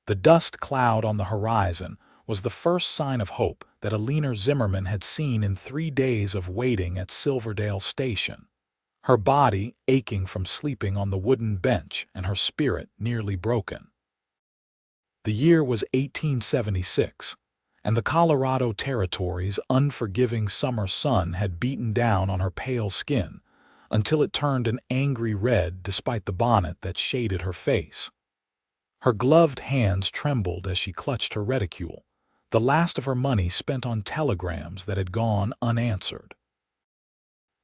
The dust cloud on the horizon was the first sign of hope that Eleanor Zimmerman had seen in 3 days of waiting at Silverdale Station. Her body aching from sleeping on the wooden bench and her spirit nearly broken. The year was 1876, and the Colorado Territory's unforgiving summer sun had beaten down on her pale skin until it turned an angry red despite the bonnet that shaded her face. Her gloved hands trembled as she clutched her reticule, the last of her money spent on telegrams that had gone unanswered.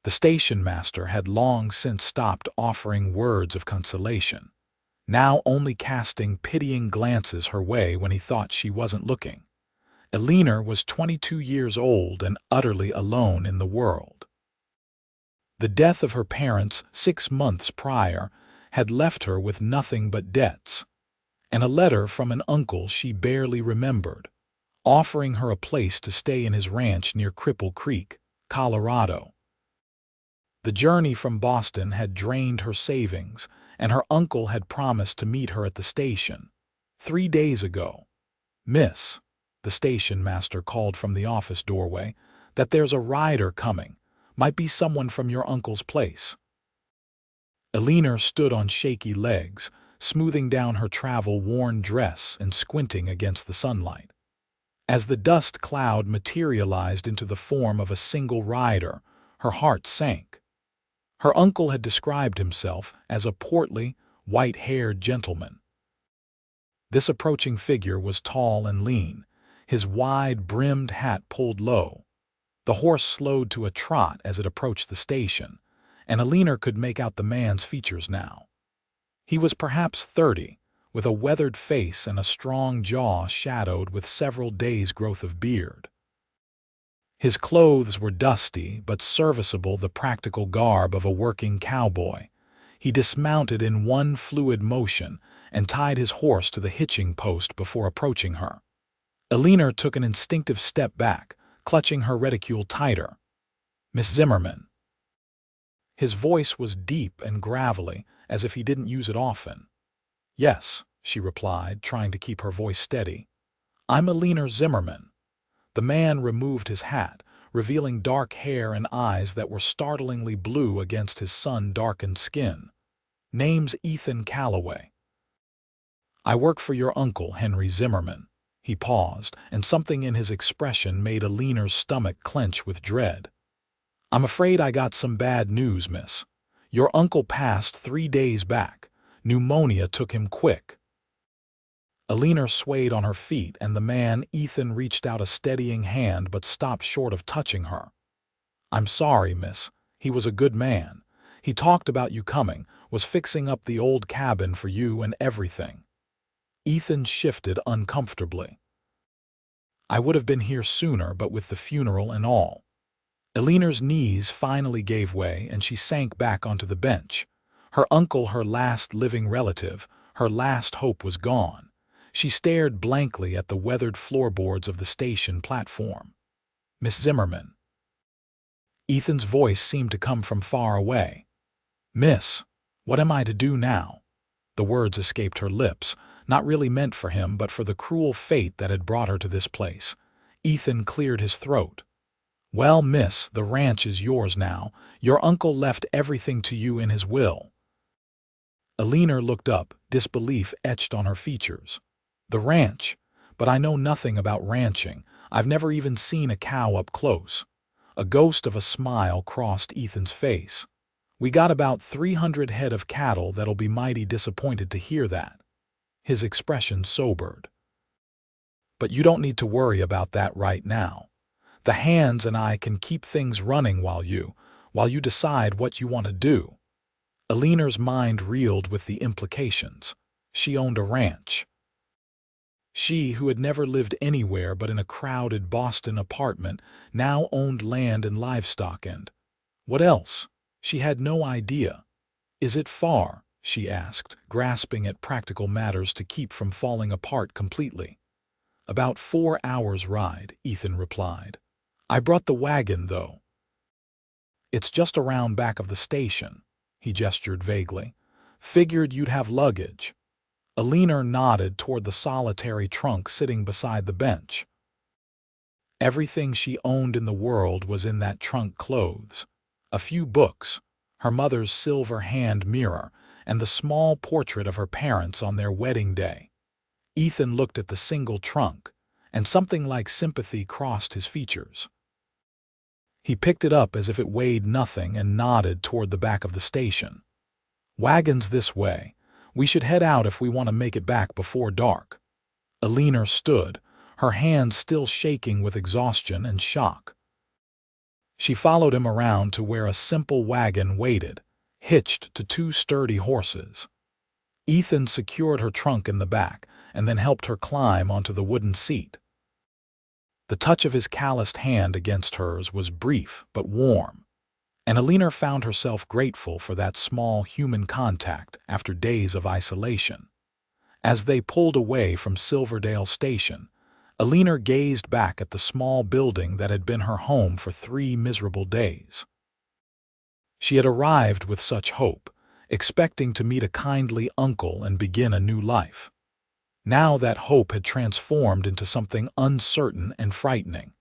The station master had long since stopped offering words of consolation, now only casting pitying glances her way when he thought she wasn't looking. Eleanor was 22 years old and utterly alone in the world. The death of her parents 6 months prior had left her with nothing but debts, and a letter from an uncle she barely remembered, offering her a place to stay in his ranch near Cripple Creek, Colorado. The journey from Boston had drained her savings, and her uncle had promised to meet her at the station. 3 days ago. "Miss," the station master called from the office doorway, "that there's a rider coming. Might be someone from your uncle's place." Eleanor stood on shaky legs, smoothing down her travel-worn dress and squinting against the sunlight. As the dust cloud materialized into the form of a single rider, her heart sank. Her uncle had described himself as a portly, white-haired gentleman. This approaching figure was tall and lean, his wide-brimmed hat pulled low. The horse slowed to a trot as it approached the station, and Eleanor could make out the man's features now. He was perhaps 30, with a weathered face and a strong jaw shadowed with several days' growth of beard. His clothes were dusty but serviceable, the practical garb of a working cowboy. He dismounted in one fluid motion and tied his horse to the hitching post before approaching her. Eleanor took an instinctive step back, clutching her reticule tighter. "Miss Zimmerman." His voice was deep and gravelly, as if he didn't use it often. "Yes," she replied, trying to keep her voice steady. "I'm Eleanor Zimmerman." The man removed his hat, revealing dark hair and eyes that were startlingly blue against his sun-darkened skin. "Name's Ethan Calloway. I work for your uncle, Henry Zimmerman." He paused, and something in his expression made Eleanor's stomach clench with dread. "I'm afraid I got some bad news, miss. Your uncle passed 3 days back. Pneumonia took him quick." Eleanor swayed on her feet, and the man, Ethan, reached out a steadying hand but stopped short of touching her. "I'm sorry, miss. He was a good man. He talked about you coming, was fixing up the old cabin for you and everything." Ethan shifted uncomfortably. "I would have been here sooner, but with the funeral and all." Eleanor's knees finally gave way, and she sank back onto the bench. Her uncle, her last living relative, her last hope was gone. She stared blankly at the weathered floorboards of the station platform. "Miss Zimmerman." Ethan's voice seemed to come from far away. "Miss, what am I to do now?" The words escaped her lips, not really meant for him, but for the cruel fate that had brought her to this place. Ethan cleared his throat. "Well, miss, the ranch is yours now. Your uncle left everything to you in his will." Eleanor looked up, disbelief etched on her features. "The ranch? But I know nothing about ranching. I've never even seen a cow up close." A ghost of a smile crossed Ethan's face. "We got about 300 head of cattle that'll be mighty disappointed to hear that." His expression sobered. "But you don't need to worry about that right now. The hands and I can keep things running while you decide what you want to do." Eleanor's mind reeled with the implications. She owned a ranch. She, who had never lived anywhere but in a crowded Boston apartment, now owned land and livestock, and what else? She had no idea. "Is it far?" she asked, grasping at practical matters to keep from falling apart completely. "About 4 hours' ride," Ethan replied. "I brought the wagon, though." "It's just around back of the station." He gestured vaguely. "Figured you'd have luggage." Eleanor nodded toward the solitary trunk sitting beside the bench. Everything she owned in the world was in that trunk: clothes, a few books, her mother's silver hand mirror, and the small portrait of her parents on their wedding day. Ethan looked at the single trunk, and something like sympathy crossed his features. He picked it up as if it weighed nothing and nodded toward the back of the station. "Wagon's this way. We should head out if we want to make it back before dark." Eleanor stood, her hands still shaking with exhaustion and shock. She followed him around to where a simple wagon waited, hitched to two sturdy horses. Ethan secured her trunk in the back and then helped her climb onto the wooden seat. The touch of his calloused hand against hers was brief but warm, and Eleanor found herself grateful for that small human contact after days of isolation. As they pulled away from Silverdale Station, Eleanor gazed back at the small building that had been her home for 3 miserable days. She had arrived with such hope, expecting to meet a kindly uncle and begin a new life. Now that hope had transformed into something uncertain and frightening.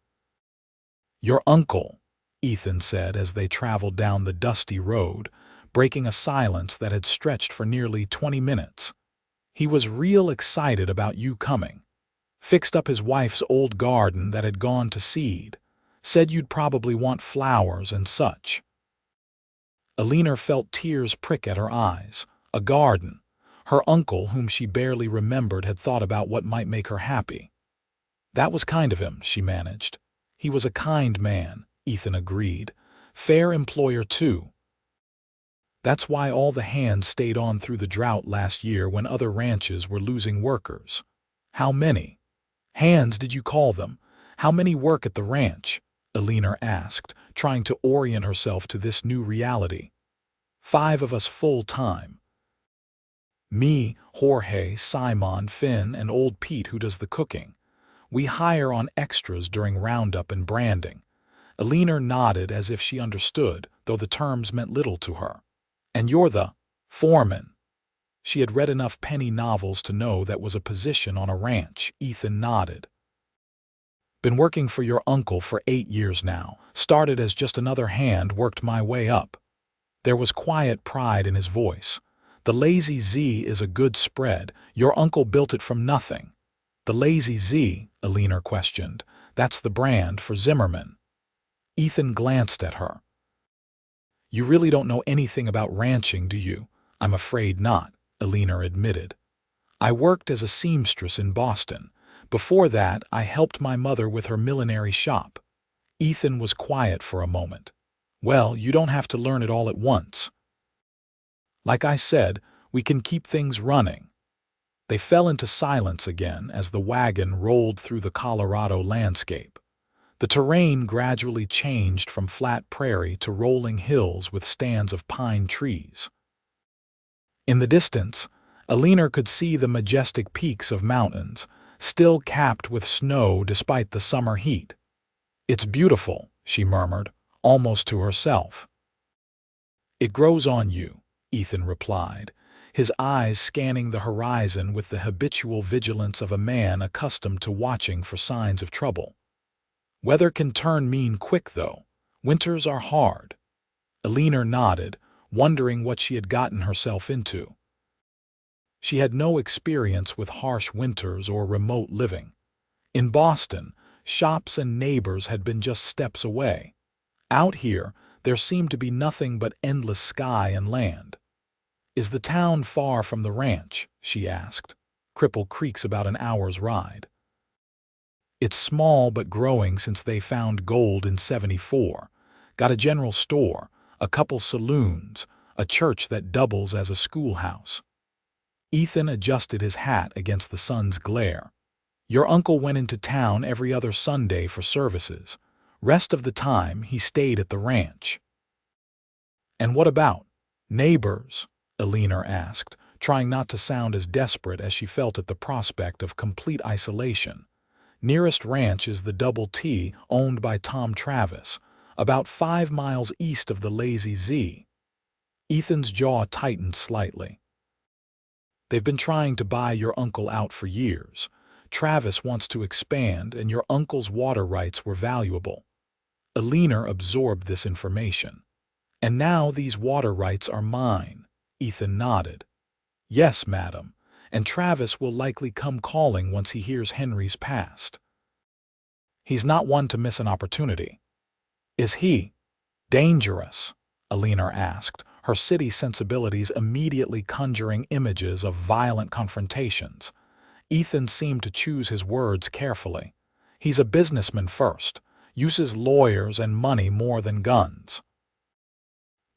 "Your uncle," Ethan said as they traveled down the dusty road, breaking a silence that had stretched for nearly 20 minutes. "He was real excited about you coming. Fixed up his wife's old garden that had gone to seed. Said you'd probably want flowers and such." Eleanor felt tears prick at her eyes. A garden. Her uncle, whom she barely remembered, had thought about what might make her happy. "That was kind of him," she managed. "He was a kind man," Ethan agreed. "Fair employer, too. That's why all the hands stayed on through the drought last year when other ranches were losing workers." "How many hands did you call them? How many work at the ranch?" Eleanor asked, trying to orient herself to this new reality. "5 of us full-time. Me, Jorge, Simon, Finn, and old Pete, who does the cooking. We hire on extras during roundup and branding." Eleanor nodded as if she understood, though the terms meant little to her. "And you're the foreman." She had read enough penny novels to know that was a position on a ranch. Ethan nodded. "Been working for your uncle for 8 years now. Started as just another hand, worked my way up." There was quiet pride in his voice. "The Lazy Z is a good spread. Your uncle built it from nothing." "The Lazy Z?" Eleanor questioned. "That's the brand for Zimmerman." Ethan glanced at her. "You really don't know anything about ranching, do you?" "I'm afraid not," Eleanor admitted. "I worked as a seamstress in Boston. Before that, I helped my mother with her millinery shop." Ethan was quiet for a moment. "Well, you don't have to learn it all at once. Like I said, we can keep things running." They fell into silence again as the wagon rolled through the Colorado landscape. The terrain gradually changed from flat prairie to rolling hills with stands of pine trees. In the distance, Eleanor could see the majestic peaks of mountains, still capped with snow despite the summer heat. "It's beautiful," she murmured, almost to herself. "It grows on you," Ethan replied, his eyes scanning the horizon with the habitual vigilance of a man accustomed to watching for signs of trouble. "Weather can turn mean quick, though. Winters are hard." Eleanor nodded, wondering what she had gotten herself into. She had no experience with harsh winters or remote living. In Boston, shops and neighbors had been just steps away. Out here, there seemed to be nothing but endless sky and land. "Is the town far from the ranch?" she asked. "Cripple Creek's about an hour's ride." "It's small but growing since they found gold in '74. Got a general store, a couple saloons, a church that doubles as a schoolhouse." Ethan adjusted his hat against the sun's glare. "Your uncle went into town every other Sunday for services. Rest of the time he stayed at the ranch." "And what about neighbors?" Eleanor asked, trying not to sound as desperate as she felt at the prospect of complete isolation. "Nearest ranch is the Double T, owned by Tom Travis, about 5 miles east of the Lazy Z." Ethan's jaw tightened slightly. They've been trying to buy your uncle out for years. Travis wants to expand, and your uncle's water rights were valuable. Eleanor absorbed this information. And now these water rights are mine. Ethan nodded. Yes, madam, and Travis will likely come calling once he hears Henry's passed. He's not one to miss an opportunity. Is he dangerous? Eleanor asked, her city sensibilities immediately conjuring images of violent confrontations. Ethan seemed to choose his words carefully. He's a businessman first, uses lawyers and money more than guns.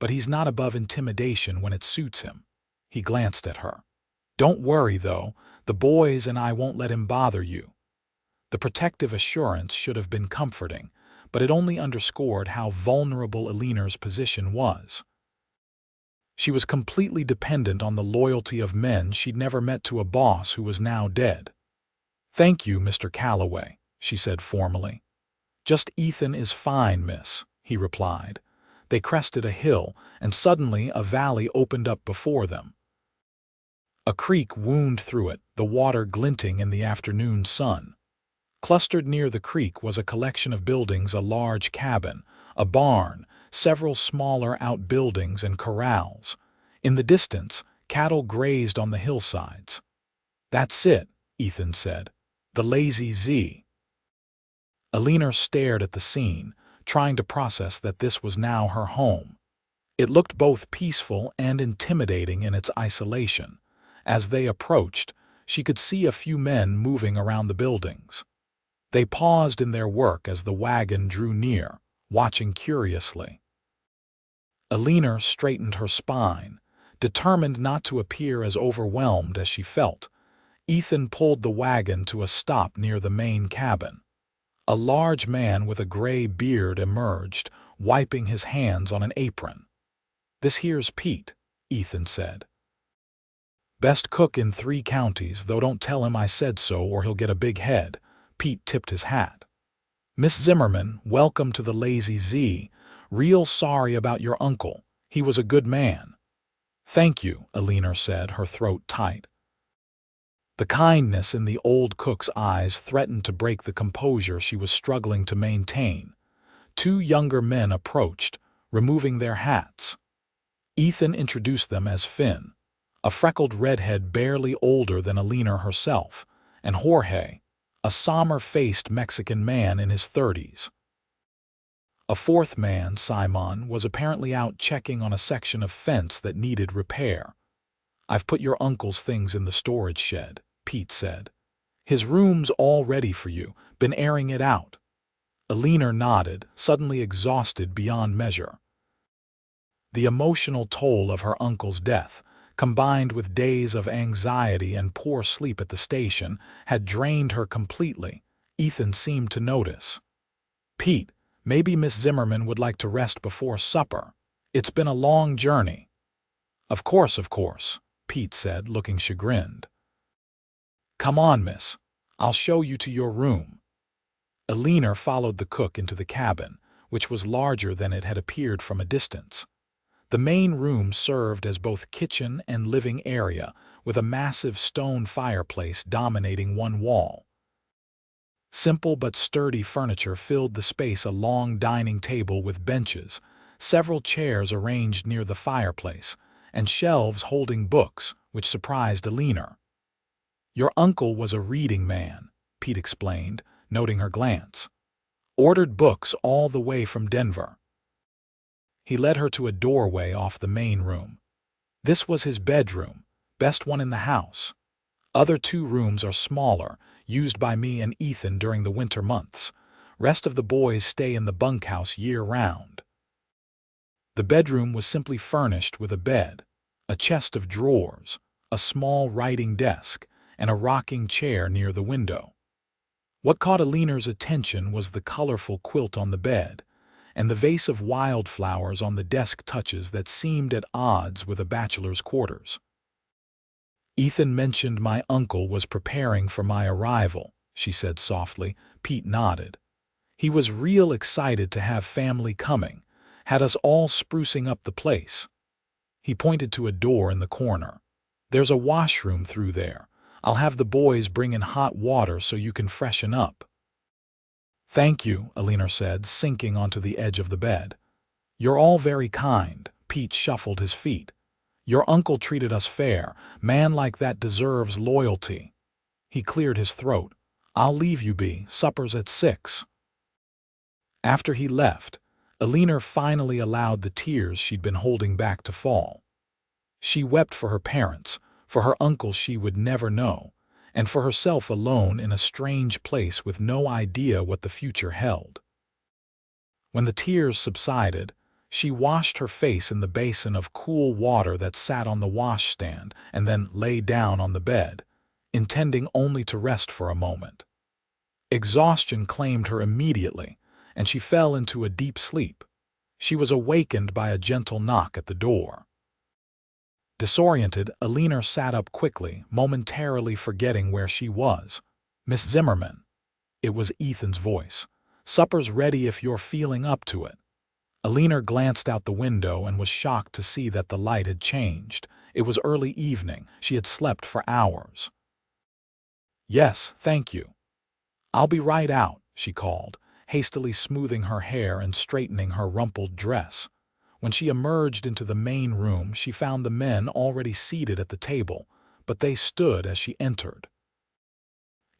But he's not above intimidation when it suits him. He glanced at her. Don't worry, though, the boys and I won't let him bother you. The protective assurance should have been comforting, but it only underscored how vulnerable Eleanor's position was. She was completely dependent on the loyalty of men she'd never met to a boss who was now dead. Thank you, Mr. Calloway, she said formally. Just Ethan is fine, miss, he replied. They crested a hill, and suddenly a valley opened up before them. A creek wound through it, the water glinting in the afternoon sun. Clustered near the creek was a collection of buildings, a large cabin, a barn, several smaller outbuildings and corrals. In the distance, cattle grazed on the hillsides. That's it, Ethan said. The Lazy Z. Eleanor stared at the scene, trying to process that this was now her home. It looked both peaceful and intimidating in its isolation. As they approached, she could see a few men moving around the buildings. They paused in their work as the wagon drew near, watching curiously. Eleanor straightened her spine, determined not to appear as overwhelmed as she felt. Ethan pulled the wagon to a stop near the main cabin. A large man with a gray beard emerged, wiping his hands on an apron. This here's Pete, Ethan said. Best cook in 3 counties, though don't tell him I said so or he'll get a big head. Pete tipped his hat. Miss Zimmerman, welcome to the Lazy Z. Real sorry about your uncle. He was a good man. Thank you, Eleanor said, her throat tight. The kindness in the old cook's eyes threatened to break the composure she was struggling to maintain. 2 younger men approached, removing their hats. Ethan introduced them as Finn, a freckled redhead barely older than Eleanor herself, and Jorge, a somber-faced Mexican man in his 30s. A 4th man, Simon, was apparently out checking on a section of fence that needed repair. I've put your uncle's things in the storage shed, Pete said. His room's all ready for you, been airing it out. Eleanor nodded, suddenly exhausted beyond measure. The emotional toll of her uncle's death, combined with days of anxiety and poor sleep at the station, had drained her completely. Ethan seemed to notice. Pete, maybe Miss Zimmerman would like to rest before supper. It's been a long journey. Of course, Pete said, looking chagrined. Come on, miss. I'll show you to your room. Eleanor followed the cook into the cabin, which was larger than it had appeared from a distance. The main room served as both kitchen and living area, with a massive stone fireplace dominating one wall. Simple but sturdy furniture filled the space, a long dining table with benches, several chairs arranged near the fireplace, and shelves holding books, which surprised Eleanor. Your uncle was a reading man, Pete explained, noting her glance. Ordered books all the way from Denver. He led her to a doorway off the main room. This was his bedroom, best one in the house. Other 2 rooms are smaller, used by me and Ethan during the winter months. Rest of the boys stay in the bunkhouse year-round. The bedroom was simply furnished with a bed, a chest of drawers, a small writing desk, and a rocking chair near the window. What caught Eleanor's attention was the colorful quilt on the bed, and the vase of wildflowers on the desk, touches that seemed at odds with a bachelor's quarters. Ethan mentioned my uncle was preparing for my arrival, she said softly. Pete nodded. He was real excited to have family coming, had us all sprucing up the place. He pointed to a door in the corner. There's a washroom through there. I'll have the boys bring in hot water so you can freshen up." "Thank you," Eleanor said, sinking onto the edge of the bed. "You're all very kind." Pete shuffled his feet. "Your uncle treated us fair. Man like that deserves loyalty." He cleared his throat. "I'll leave you be. Supper's at 6. After he left, Eleanor finally allowed the tears she'd been holding back to fall. She wept for her parents, for her uncle she would never know, and for herself alone in a strange place with no idea what the future held. When the tears subsided, she washed her face in the basin of cool water that sat on the washstand and then lay down on the bed, intending only to rest for a moment. Exhaustion claimed her immediately, and she fell into a deep sleep. She was awakened by a gentle knock at the door. Disoriented, Eleanor sat up quickly, momentarily forgetting where she was. "Miss Zimmerman." It was Ethan's voice. "Supper's ready if you're feeling up to it." Eleanor glanced out the window and was shocked to see that the light had changed. It was early evening. She had slept for hours. "Yes, thank you." "I'll be right out," she called, hastily smoothing her hair and straightening her rumpled dress. When she emerged into the main room, she found the men already seated at the table, but they stood as she entered.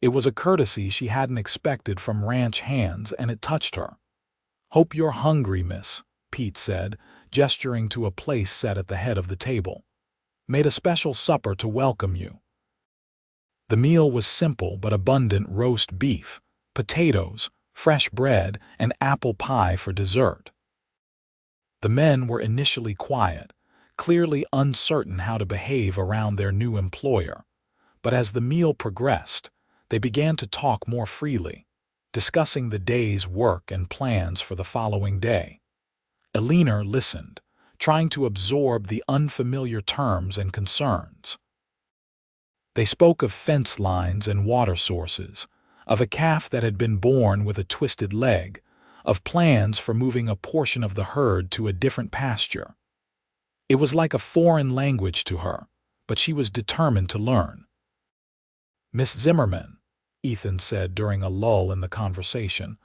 It was a courtesy she hadn't expected from ranch hands, and it touched her. "Hope you're hungry, miss," Pete said, gesturing to a place set at the head of the table. "Made a special supper to welcome you." The meal was simple but abundant: roast beef, potatoes, fresh bread, and apple pie for dessert. The men were initially quiet, clearly uncertain how to behave around their new employer, but as the meal progressed, they began to talk more freely, discussing the day's work and plans for the following day. Eleanor listened, trying to absorb the unfamiliar terms and concerns. They spoke of fence lines and water sources, of a calf that had been born with a twisted leg, of plans for moving a portion of the herd to a different pasture. It was like a foreign language to her, but she was determined to learn. "Miss Zimmerman," Ethan said during a lull in the conversation,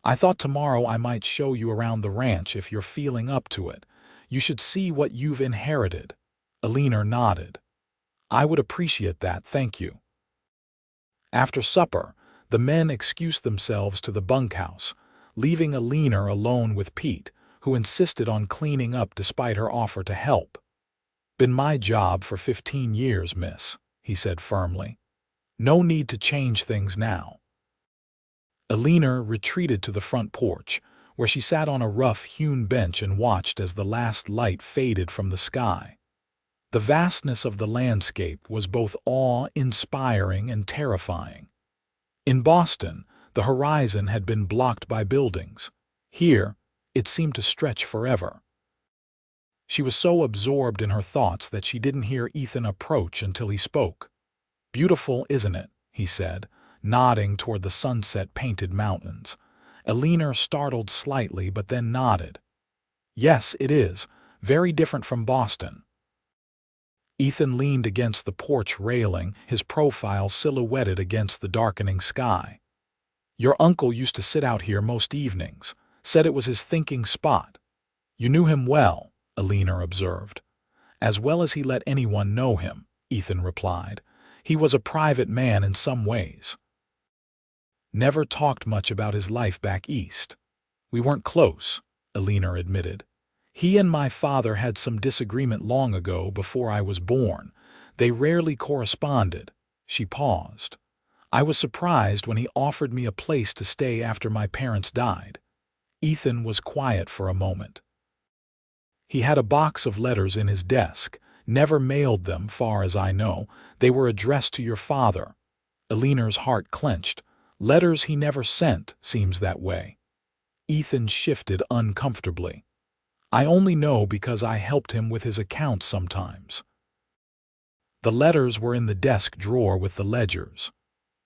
"I thought tomorrow I might show you around the ranch if you're feeling up to it. You should see what you've inherited." Eleanor nodded. "I would appreciate that, thank you." After supper, the men excused themselves to the bunkhouse, leaving Eleanor alone with Pete, who insisted on cleaning up despite her offer to help. "Been my job for 15 years, miss," he said firmly. "No need to change things now." Eleanor retreated to the front porch, where she sat on a rough-hewn bench and watched as the last light faded from the sky. The vastness of the landscape was both awe-inspiring and terrifying. In Boston, the horizon had been blocked by buildings. Here, it seemed to stretch forever. She was so absorbed in her thoughts that she didn't hear Ethan approach until he spoke. "Beautiful, isn't it?" he said, nodding toward the sunset-painted mountains. Eleanor startled slightly but then nodded. "Yes, it is. Very different from Boston." Ethan leaned against the porch railing, his profile silhouetted against the darkening sky. "Your uncle used to sit out here most evenings, said it was his thinking spot." "You knew him well," Eleanor observed. "As well as he let anyone know him," Ethan replied. "He was a private man in some ways. Never talked much about his life back east." "We weren't close," Eleanor admitted. "He and my father had some disagreement long ago before I was born. They rarely corresponded." She paused. "I was surprised when he offered me a place to stay after my parents died." Ethan was quiet for a moment. "He had a box of letters in his desk, never mailed them, far as I know. They were addressed to your father." Eleanor's heart clenched. "Letters he never sent, seems that way." Ethan shifted uncomfortably. "I only know because I helped him with his accounts sometimes." "The letters were in the desk drawer with the ledgers."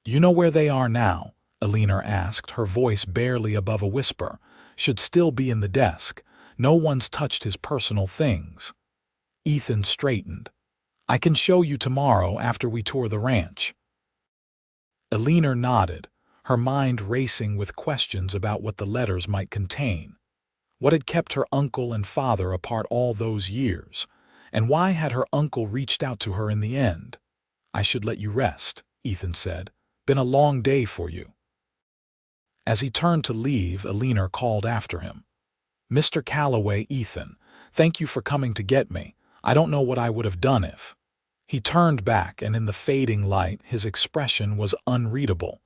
"Do you know where they are now?" Eleanor asked, her voice barely above a whisper. "Should still be in the desk. No one's touched his personal things." Ethan straightened. I can show you tomorrow after we tour the ranch. Eleanor nodded, her mind racing with questions about what the letters might contain. What had kept her uncle and father apart all those years? And why had her uncle reached out to her in the end? I should let you rest, Ethan said. Been a long day for you. As he turned to leave, Eleanor called after him. Mr. Calloway, Ethan, thank you for coming to get me. I don't know what I would have done if. He turned back, and in the fading light, his expression was unreadable.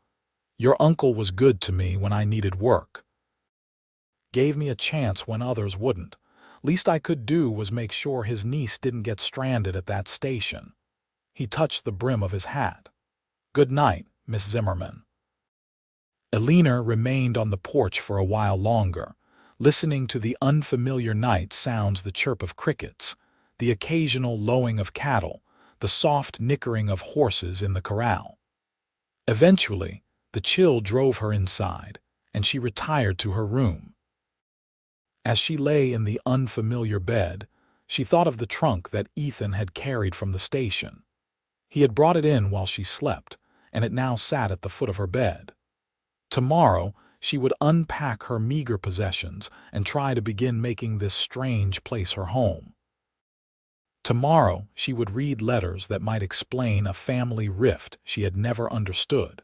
Your uncle was good to me when I needed work. Gave me a chance when others wouldn't. Least I could do was make sure his niece didn't get stranded at that station. He touched the brim of his hat. Good night, Miss Zimmerman. Eleanor remained on the porch for a while longer, listening to the unfamiliar night sounds, the chirp of crickets, the occasional lowing of cattle, the soft nickering of horses in the corral. Eventually, the chill drove her inside, and she retired to her room. As she lay in the unfamiliar bed, she thought of the trunk that Ethan had carried from the station. He had brought it in while she slept, and it now sat at the foot of her bed. Tomorrow, she would unpack her meager possessions and try to begin making this strange place her home. Tomorrow, she would read letters that might explain a family rift she had never understood.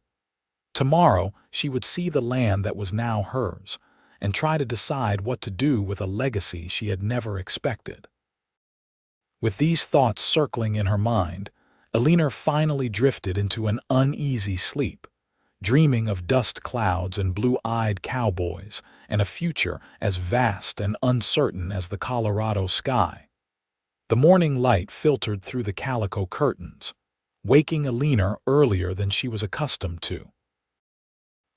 Tomorrow, she would see the land that was now hers and try to decide what to do with a legacy she had never expected. With these thoughts circling in her mind, Eleanor finally drifted into an uneasy sleep, dreaming of dust clouds and blue-eyed cowboys and a future as vast and uncertain as the Colorado sky. The morning light filtered through the calico curtains, waking Eleanor earlier than she was accustomed to.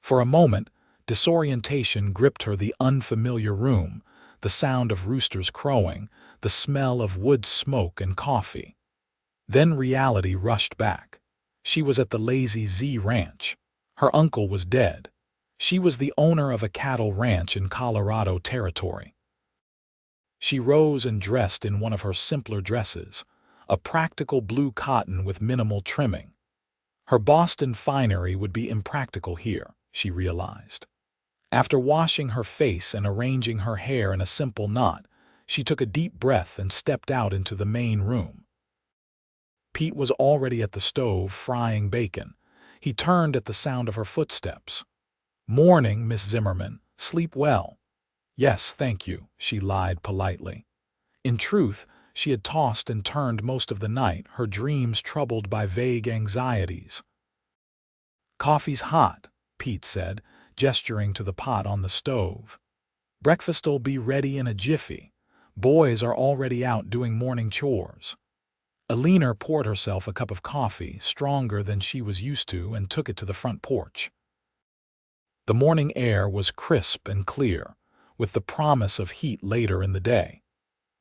For a moment, disorientation gripped her, the unfamiliar room, the sound of roosters crowing, the smell of wood smoke and coffee. Then reality rushed back. She was at the Lazy Z Ranch. Her uncle was dead. She was the owner of a cattle ranch in Colorado Territory. She rose and dressed in one of her simpler dresses, a practical blue cotton with minimal trimming. Her Boston finery would be impractical here, she realized. After washing her face and arranging her hair in a simple knot, she took a deep breath and stepped out into the main room. Pete was already at the stove frying bacon. He turned at the sound of her footsteps. Morning, Miss Zimmerman. Sleep well. Yes, thank you, she lied politely. In truth, she had tossed and turned most of the night, her dreams troubled by vague anxieties. Coffee's hot, Pete said, gesturing to the pot on the stove. Breakfast'll be ready in a jiffy. Boys are already out doing morning chores. Eleanor poured herself a cup of coffee, stronger than she was used to, and took it to the front porch. The morning air was crisp and clear, with the promise of heat later in the day.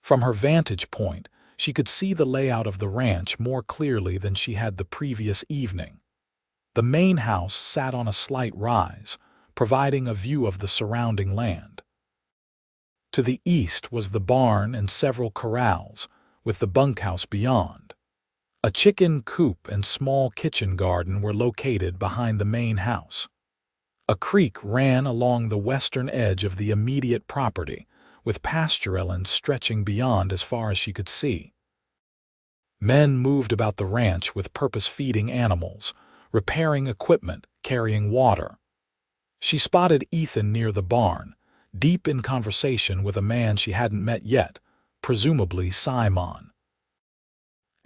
From her vantage point, she could see the layout of the ranch more clearly than she had the previous evening. The main house sat on a slight rise, providing a view of the surrounding land. To the east was the barn and several corrals, with the bunkhouse beyond. A chicken coop and small kitchen garden were located behind the main house. A creek ran along the western edge of the immediate property, with pasturelands stretching beyond as far as she could see. Men moved about the ranch with purpose, feeding animals, repairing equipment, carrying water. She spotted Ethan near the barn, deep in conversation with a man she hadn't met yet, presumably Simon.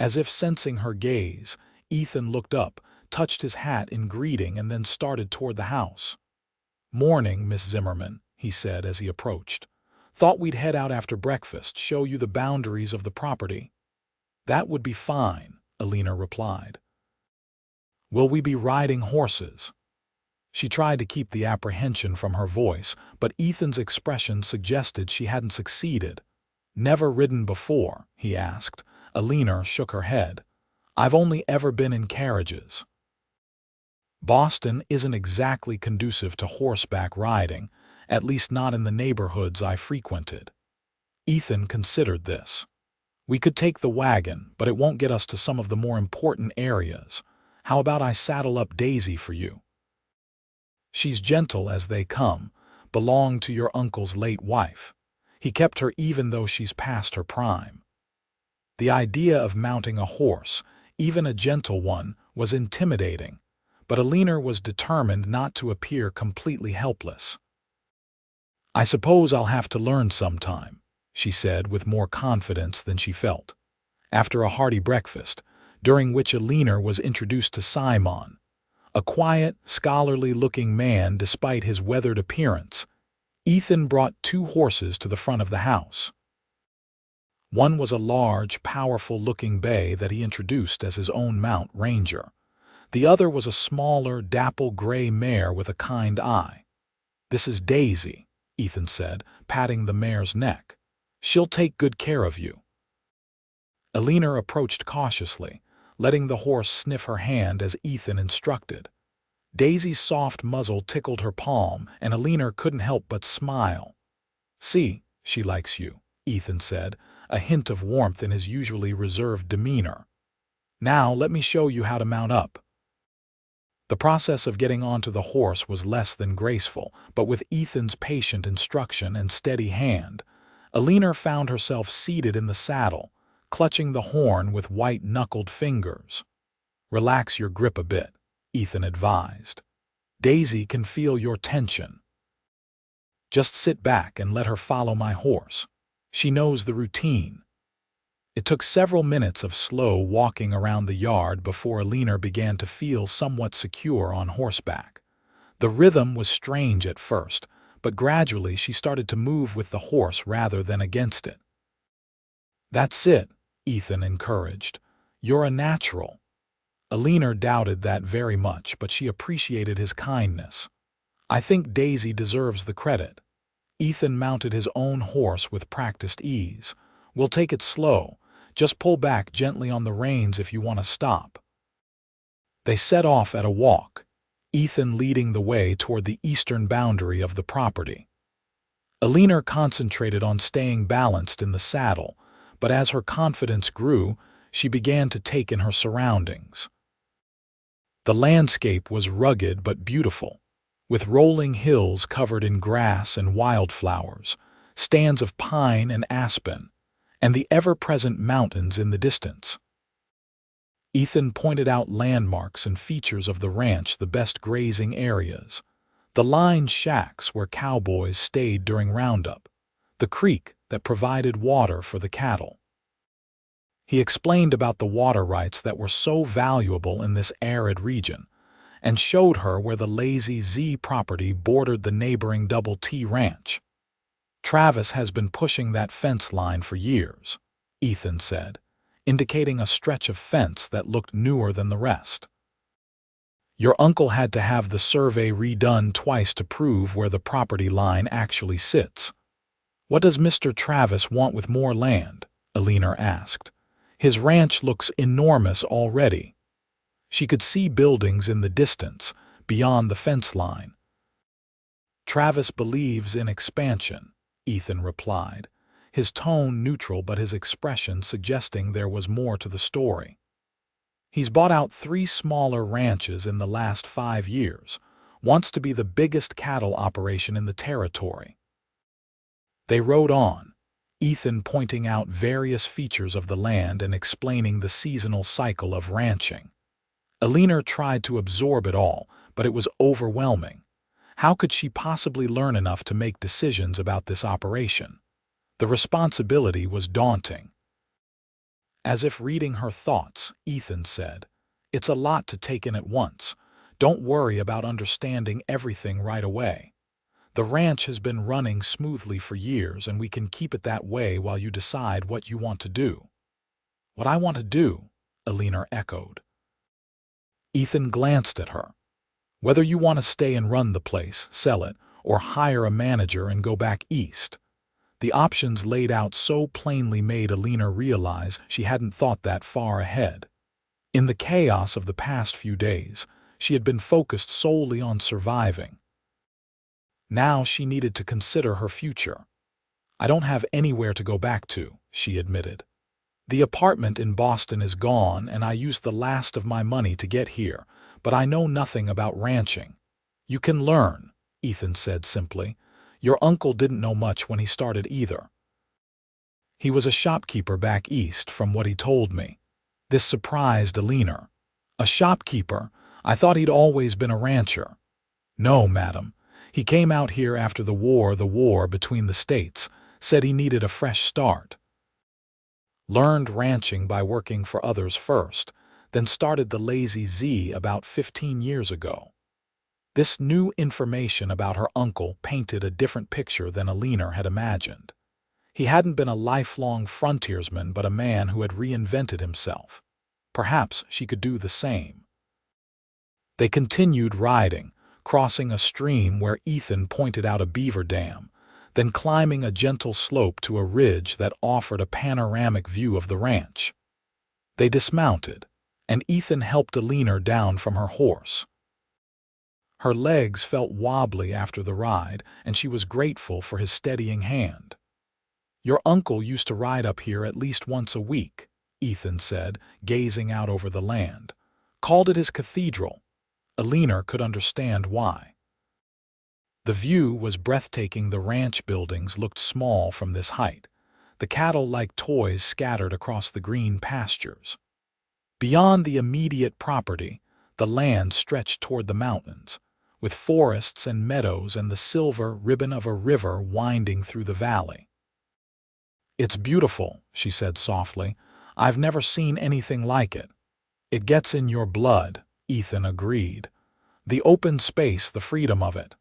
As if sensing her gaze, Ethan looked up, touched his hat in greeting, and then started toward the house. Morning, Miss Zimmerman, he said as he approached. Thought we'd head out after breakfast, show you the boundaries of the property. That would be fine, Eleanor replied. Will we be riding horses? She tried to keep the apprehension from her voice, but Ethan's expression suggested she hadn't succeeded. Never ridden before, he asked. Eleanor shook her head. I've only ever been in carriages. Boston isn't exactly conducive to horseback riding, at least not in the neighborhoods I frequented. Ethan considered this. We could take the wagon, but it won't get us to some of the more important areas. How about I saddle up Daisy for you? She's gentle as they come, belonged to your uncle's late wife. He kept her even though she's past her prime. The idea of mounting a horse, even a gentle one, was intimidating, but Eleanor was determined not to appear completely helpless. I suppose I'll have to learn sometime, she said with more confidence than she felt. After a hearty breakfast, during which Eleanor was introduced to Simon, a quiet, scholarly-looking man despite his weathered appearance, Ethan brought 2 horses to the front of the house. One was a large, powerful-looking bay that he introduced as his own mount, Ranger. The other was a smaller, dapple-gray mare with a kind eye. "This is Daisy," Ethan said, patting the mare's neck. "She'll take good care of you." Eleanor approached cautiously, letting the horse sniff her hand as Ethan instructed. Daisy's soft muzzle tickled her palm, and Eleanor couldn't help but smile. "See, she likes you," Ethan said, a hint of warmth in his usually reserved demeanor. "Now let me show you how to mount up." The process of getting onto the horse was less than graceful, but with Ethan's patient instruction and steady hand, Eleanor found herself seated in the saddle, clutching the horn with white-knuckled fingers. "Relax your grip a bit," Ethan advised. "Daisy can feel your tension. Just sit back and let her follow my horse. She knows the routine." It took several minutes of slow walking around the yard before Eleanor began to feel somewhat secure on horseback. The rhythm was strange at first, but gradually she started to move with the horse rather than against it. "That's it," Ethan encouraged. "You're a natural." Eleanor doubted that very much, but she appreciated his kindness. "I think Daisy deserves the credit." Ethan mounted his own horse with practiced ease. "We'll take it slow. Just pull back gently on the reins if you want to stop." They set off at a walk, Ethan leading the way toward the eastern boundary of the property. Eleanor concentrated on staying balanced in the saddle, but as her confidence grew, she began to take in her surroundings. The landscape was rugged but beautiful, with rolling hills covered in grass and wildflowers, stands of pine and aspen, and the ever-present mountains in the distance. Ethan pointed out landmarks and features of the ranch, the best grazing areas, the lined shacks where cowboys stayed during roundup, the creek that provided water for the cattle. He explained about the water rights that were so valuable in this arid region, and showed her where the Lazy Z property bordered the neighboring Double T Ranch. "Travis has been pushing that fence line for years," Ethan said, indicating a stretch of fence that looked newer than the rest. "Your uncle had to have the survey redone twice to prove where the property line actually sits." "What does Mr. Travis want with more land?" Eleanor asked. "His ranch looks enormous already." She could see buildings in the distance, beyond the fence line. "Travis believes in expansion," Ethan replied, his tone neutral but his expression suggesting there was more to the story. "He's bought out 3 smaller ranches in the last 5 years, wants to be the biggest cattle operation in the territory." They rode on, Ethan pointing out various features of the land and explaining the seasonal cycle of ranching. Eleanor tried to absorb it all, but it was overwhelming. How could she possibly learn enough to make decisions about this operation? The responsibility was daunting. As if reading her thoughts, Ethan said, "It's a lot to take in at once. Don't worry about understanding everything right away. The ranch has been running smoothly for years, and we can keep it that way while you decide what you want to do." "What I want to do?" Eleanor echoed. Ethan glanced at her. "Whether you want to stay and run the place, sell it, or hire a manager and go back east." The options laid out so plainly made Eleanor realize she hadn't thought that far ahead. In the chaos of the past few days, she had been focused solely on surviving. Now she needed to consider her future. "I don't have anywhere to go back to," she admitted. The apartment in Boston is gone, and I used the last of my money to get here, but I know nothing about ranching. You can learn, Ethan said simply. Your uncle didn't know much when he started either. He was a shopkeeper back east, from what he told me. This surprised Eleanor. A shopkeeper? I thought he'd always been a rancher. No, madam. He came out here after the war between the states, said he needed a fresh start. Learned ranching by working for others first, then started the Lazy Z about 15 years ago. This new information about her uncle painted a different picture than Eleanor had imagined. He hadn't been a lifelong frontiersman, but a man who had reinvented himself. Perhaps she could do the same. They continued riding, crossing a stream where Ethan pointed out a beaver dam, then climbing a gentle slope to a ridge that offered a panoramic view of the ranch. They dismounted, and Ethan helped Eleanor down from her horse. Her legs felt wobbly after the ride, and she was grateful for his steadying hand. Your uncle used to ride up here at least once a week, Ethan said, gazing out over the land. Called it his cathedral. Eleanor could understand why. The view was breathtaking. The ranch buildings looked small from this height, the cattle like toys scattered across the green pastures. Beyond the immediate property, the land stretched toward the mountains, with forests and meadows and the silver ribbon of a river winding through the valley. It's beautiful, she said softly. I've never seen anything like it. It gets in your blood, Ethan agreed. The open space, the freedom of it.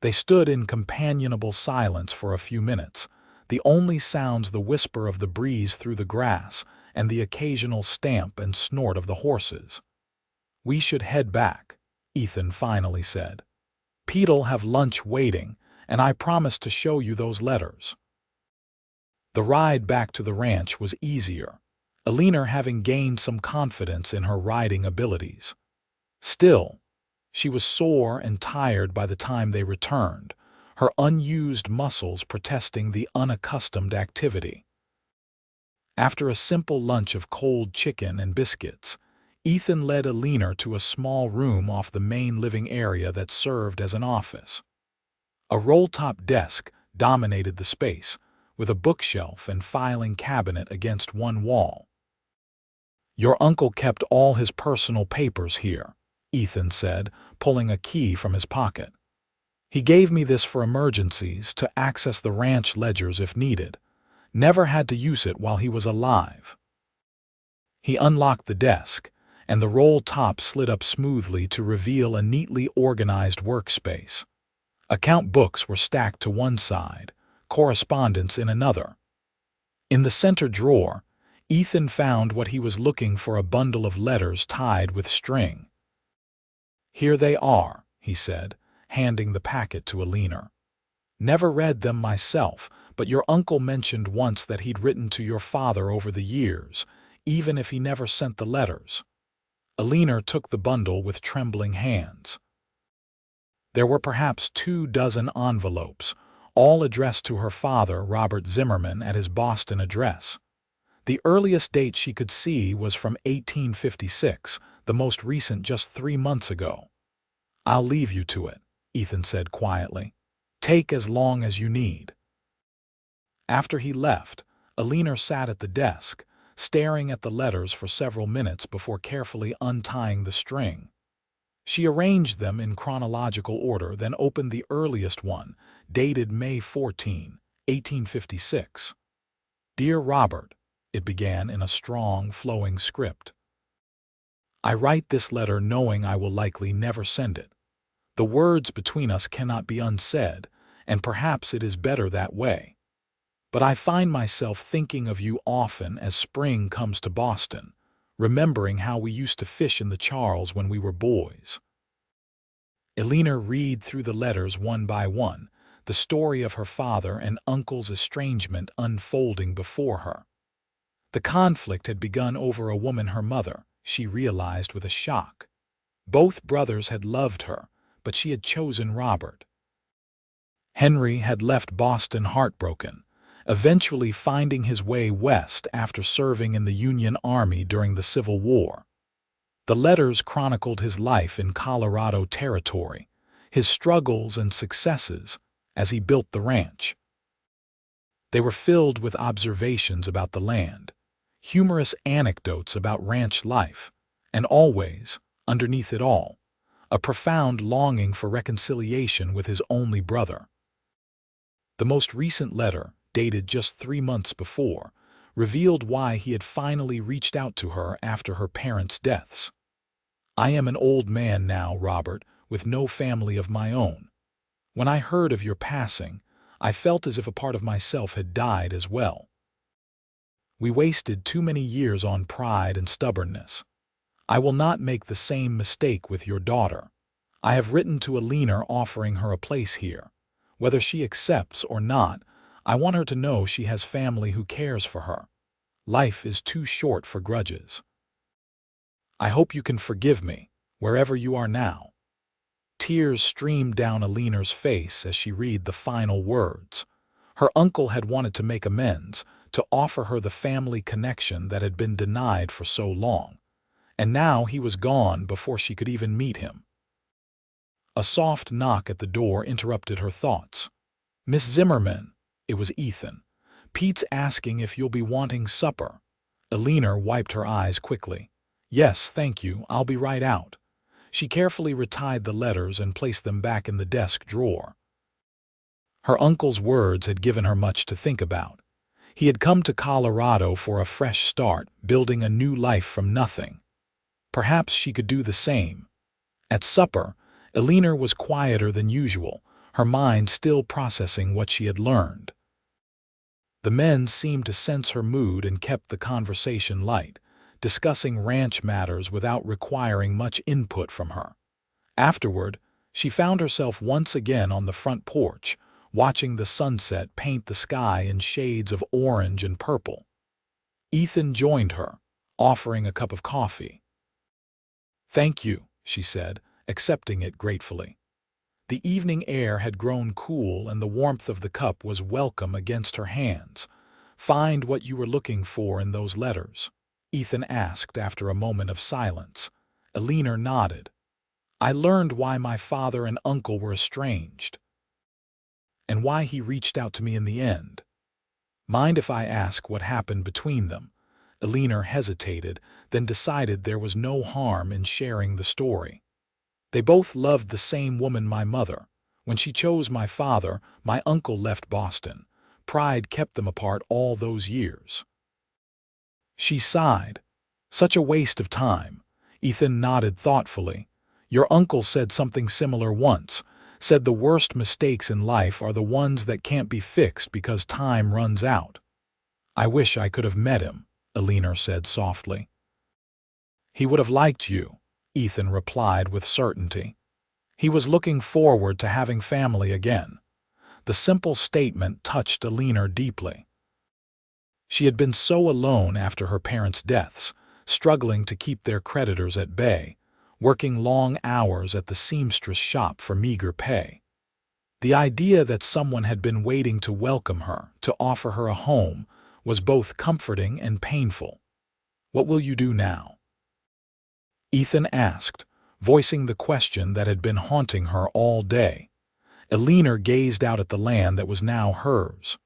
They stood in companionable silence for a few minutes, the only sounds the whisper of the breeze through the grass and the occasional stamp and snort of the horses. We should head back, Ethan finally said. Pete'll have lunch waiting, and I promise to show you those letters. The ride back to the ranch was easier, Eleanor having gained some confidence in her riding abilities. Still, she was sore and tired by the time they returned, her unused muscles protesting the unaccustomed activity. After a simple lunch of cold chicken and biscuits, Ethan led Eleanor to a small room off the main living area that served as an office. A roll-top desk dominated the space, with a bookshelf and filing cabinet against one wall. Your uncle kept all his personal papers here, Ethan said, pulling a key from his pocket. He gave me this for emergencies, to access the ranch ledgers if needed. Never had to use it while he was alive. He unlocked the desk, and the roll top slid up smoothly to reveal a neatly organized workspace. Account books were stacked to one side, correspondence in another. In the center drawer, Ethan found what he was looking for, a bundle of letters tied with string. Here they are, he said, handing the packet to Eleanor. Never read them myself, but your uncle mentioned once that he'd written to your father over the years, even if he never sent the letters. Eleanor took the bundle with trembling hands. There were perhaps 24 envelopes, all addressed to her father, Robert Zimmerman, at his Boston address. The earliest date she could see was from 1856, the most recent just 3 months ago. I'll leave you to it, Ethan said quietly. Take as long as you need. After he left, Eleanor sat at the desk, staring at the letters for several minutes before carefully untying the string. She arranged them in chronological order, then opened the earliest one, dated May 14, 1856. Dear Robert, it began in a strong, flowing script. I write this letter knowing I will likely never send it. The words between us cannot be unsaid, and perhaps it is better that way. But I find myself thinking of you often as spring comes to Boston, remembering how we used to fish in the Charles when we were boys. Eleanor read through the letters one by one, the story of her father and uncle's estrangement unfolding before her. The conflict had begun over a woman, her mother, she realized with a shock. Both brothers had loved her, but she had chosen Robert. Henry had left Boston heartbroken, eventually finding his way west after serving in the Union Army during the Civil War. The letters chronicled his life in Colorado Territory, his struggles and successes as he built the ranch. They were filled with observations about the land, humorous anecdotes about ranch life, and always, underneath it all, a profound longing for reconciliation with his only brother. The most recent letter, dated just 3 months before, revealed why he had finally reached out to her after her parents' deaths. "I am an old man now, Robert, with no family of my own. When I heard of your passing, I felt as if a part of myself had died as well. We wasted too many years on pride and stubbornness. I will not make the same mistake with your daughter. I have written to Eleanor offering her a place here. Whether she accepts or not, I want her to know she has family who cares for her. Life is too short for grudges. I hope you can forgive me, wherever you are now." Tears streamed down Eleanor's face as she read the final words. Her uncle had wanted to make amends, to offer her the family connection that had been denied for so long. And now he was gone before she could even meet him. A soft knock at the door interrupted her thoughts. "Miss Zimmerman," it was Ethan. "Pete's asking if you'll be wanting supper." Eleanor wiped her eyes quickly. "Yes, thank you, I'll be right out." She carefully retied the letters and placed them back in the desk drawer. Her uncle's words had given her much to think about. He had come to Colorado for a fresh start, building a new life from nothing. Perhaps she could do the same. At supper, Eleanor was quieter than usual, her mind still processing what she had learned. The men seemed to sense her mood and kept the conversation light, discussing ranch matters without requiring much input from her. Afterward, she found herself once again on the front porch, watching the sunset paint the sky in shades of orange and purple. Ethan joined her, offering a cup of coffee. "Thank you," she said, accepting it gratefully. The evening air had grown cool and the warmth of the cup was welcome against her hands. "Find what you were looking for in those letters?" Ethan asked after a moment of silence. Eleanor nodded. "I learned why my father and uncle were estranged, and why he reached out to me in the end. Mind if I ask what happened between them?" Eleanor hesitated, then decided there was no harm in sharing the story. "They both loved the same woman, my mother. When she chose my father, my uncle left Boston. Pride kept them apart all those years." She sighed. "Such a waste of time." Ethan nodded thoughtfully. "Your uncle said something similar once, said the worst mistakes in life are the ones that can't be fixed because time runs out." "I wish I could have met him," Eleanor said softly. "He would have liked you," Ethan replied with certainty. He was looking forward to having family again. The simple statement touched Eleanor deeply. She had been so alone after her parents' deaths, struggling to keep their creditors at bay, working long hours at the seamstress shop for meager pay. The idea that someone had been waiting to welcome her, to offer her a home, was both comforting and painful. "What will you do now?" Ethan asked, voicing the question that had been haunting her all day. Eleanor gazed out at the land that was now hers.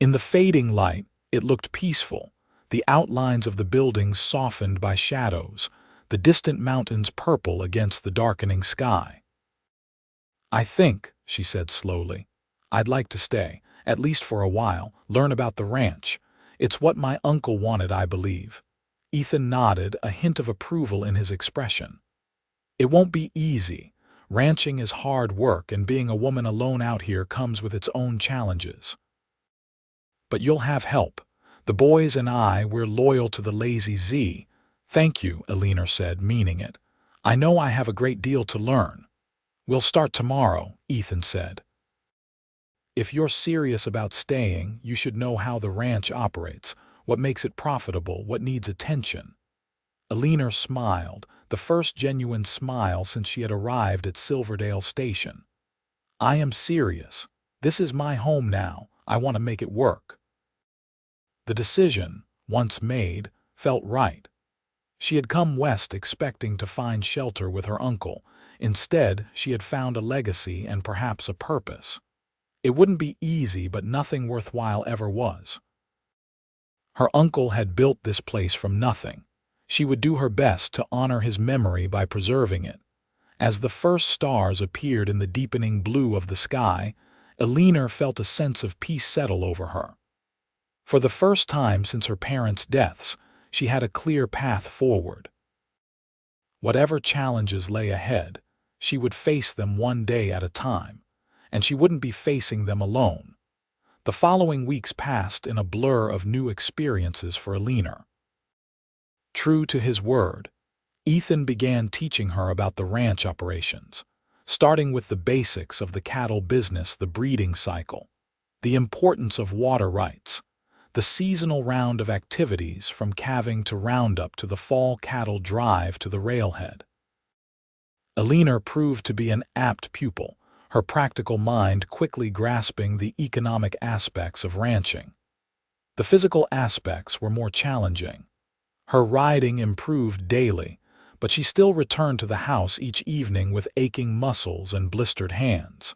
In the fading light, it looked peaceful, the outlines of the buildings softened by shadows, the distant mountains purple against the darkening sky. "I think," she said slowly, "I'd like to stay, at least for a while, learn about the ranch. It's what my uncle wanted, I believe." Ethan nodded, a hint of approval in his expression. "It won't be easy. Ranching is hard work, and being a woman alone out here comes with its own challenges. But you'll have help. The boys and we're loyal to the Lazy Z." "Thank you," Eleanor said, meaning it. "I know I have a great deal to learn." "We'll start tomorrow," Ethan said. "If you're serious about staying, you should know how the ranch operates, what makes it profitable, what needs attention." Eleanor smiled, the first genuine smile since she had arrived at Silverdale Station. "I am serious. This is my home now. I want to make it work." The decision, once made, felt right. She had come west expecting to find shelter with her uncle. Instead, she had found a legacy and perhaps a purpose. It wouldn't be easy, but nothing worthwhile ever was. Her uncle had built this place from nothing. She would do her best to honor his memory by preserving it. As the first stars appeared in the deepening blue of the sky, Eleanor felt a sense of peace settle over her. For the first time since her parents' deaths, she had a clear path forward. Whatever challenges lay ahead, she would face them one day at a time, and she wouldn't be facing them alone. The following weeks passed in a blur of new experiences for Eleanor. True to his word, Ethan began teaching her about the ranch operations, starting with the basics of the cattle business, the breeding cycle, the importance of water rights, the seasonal round of activities from calving to roundup to the fall cattle drive to the railhead. Eleanor proved to be an apt pupil, her practical mind quickly grasping the economic aspects of ranching. The physical aspects were more challenging. Her riding improved daily, but she still returned to the house each evening with aching muscles and blistered hands.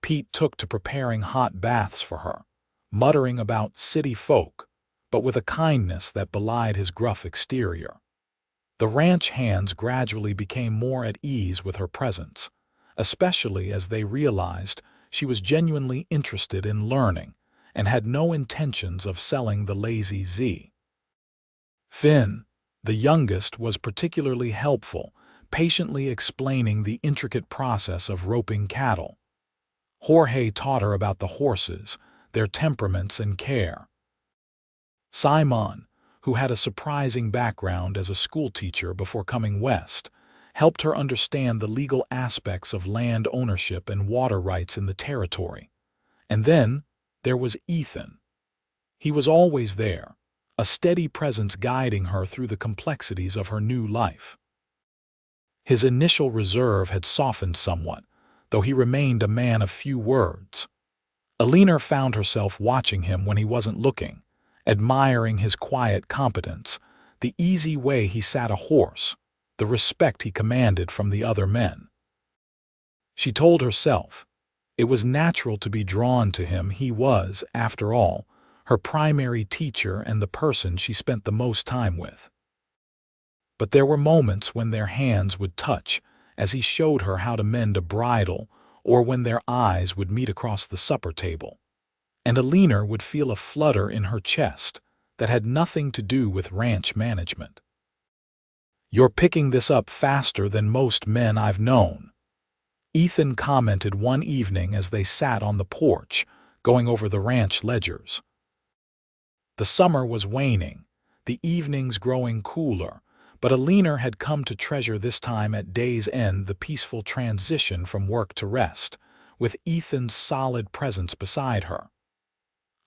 Pete took to preparing hot baths for her, muttering about city folk, but with a kindness that belied his gruff exterior. The ranch hands gradually became more at ease with her presence, especially as they realized she was genuinely interested in learning and had no intentions of selling the lazy Z. Finn, the youngest, was particularly helpful, patiently explaining the intricate process of roping cattle. Jorge taught her about the horses, their temperaments and care. Simon, who had a surprising background as a schoolteacher before coming west, helped her understand the legal aspects of land ownership and water rights in the territory. And then there was Ethan. He was always there, a steady presence guiding her through the complexities of her new life. His initial reserve had softened somewhat, though he remained a man of few words. Eleanor found herself watching him when he wasn't looking, admiring his quiet competence, the easy way he sat a horse, the respect he commanded from the other men. She told herself it was natural to be drawn to him. He was, after all, her primary teacher and the person she spent the most time with. But there were moments when their hands would touch as he showed her how to mend a bridle, or when their eyes would meet across the supper table, and Eleanor would feel a flutter in her chest that had nothing to do with ranch management. "You're picking this up faster than most men I've known," Ethan commented one evening as they sat on the porch, going over the ranch ledgers. The summer was waning, the evenings growing cooler, but Eleanor had come to treasure this time at day's end, the peaceful transition from work to rest, with Ethan's solid presence beside her.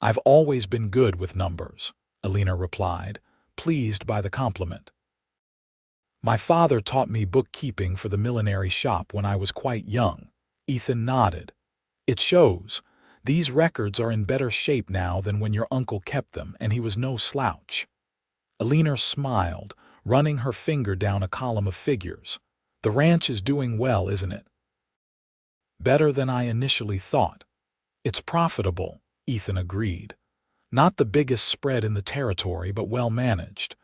"I've always been good with numbers," Eleanor replied, pleased by the compliment. "My father taught me bookkeeping for the millinery shop when I was quite young," Ethan nodded. "It shows. These records are in better shape now than when your uncle kept them, and he was no slouch." Eleanor smiled, running her finger down a column of figures. "The ranch is doing well, isn't it?" "Better than I initially thought. It's profitable," Ethan agreed. "Not the biggest spread in the territory, but well managed.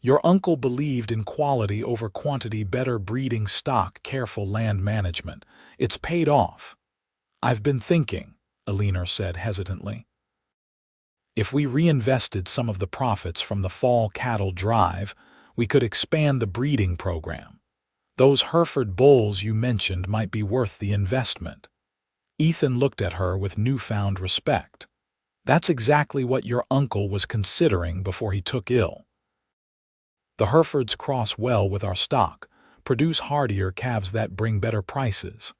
Your uncle believed in quality over quantity, better breeding stock, careful land management. It's paid off." "I've been thinking," Eleanor said hesitantly. "If we reinvested some of the profits from the fall cattle drive, we could expand the breeding program. Those Hereford bulls you mentioned might be worth the investment." Ethan looked at her with newfound respect. "That's exactly what your uncle was considering before he took ill. The Herefords cross well with our stock, produce hardier calves that bring better prices."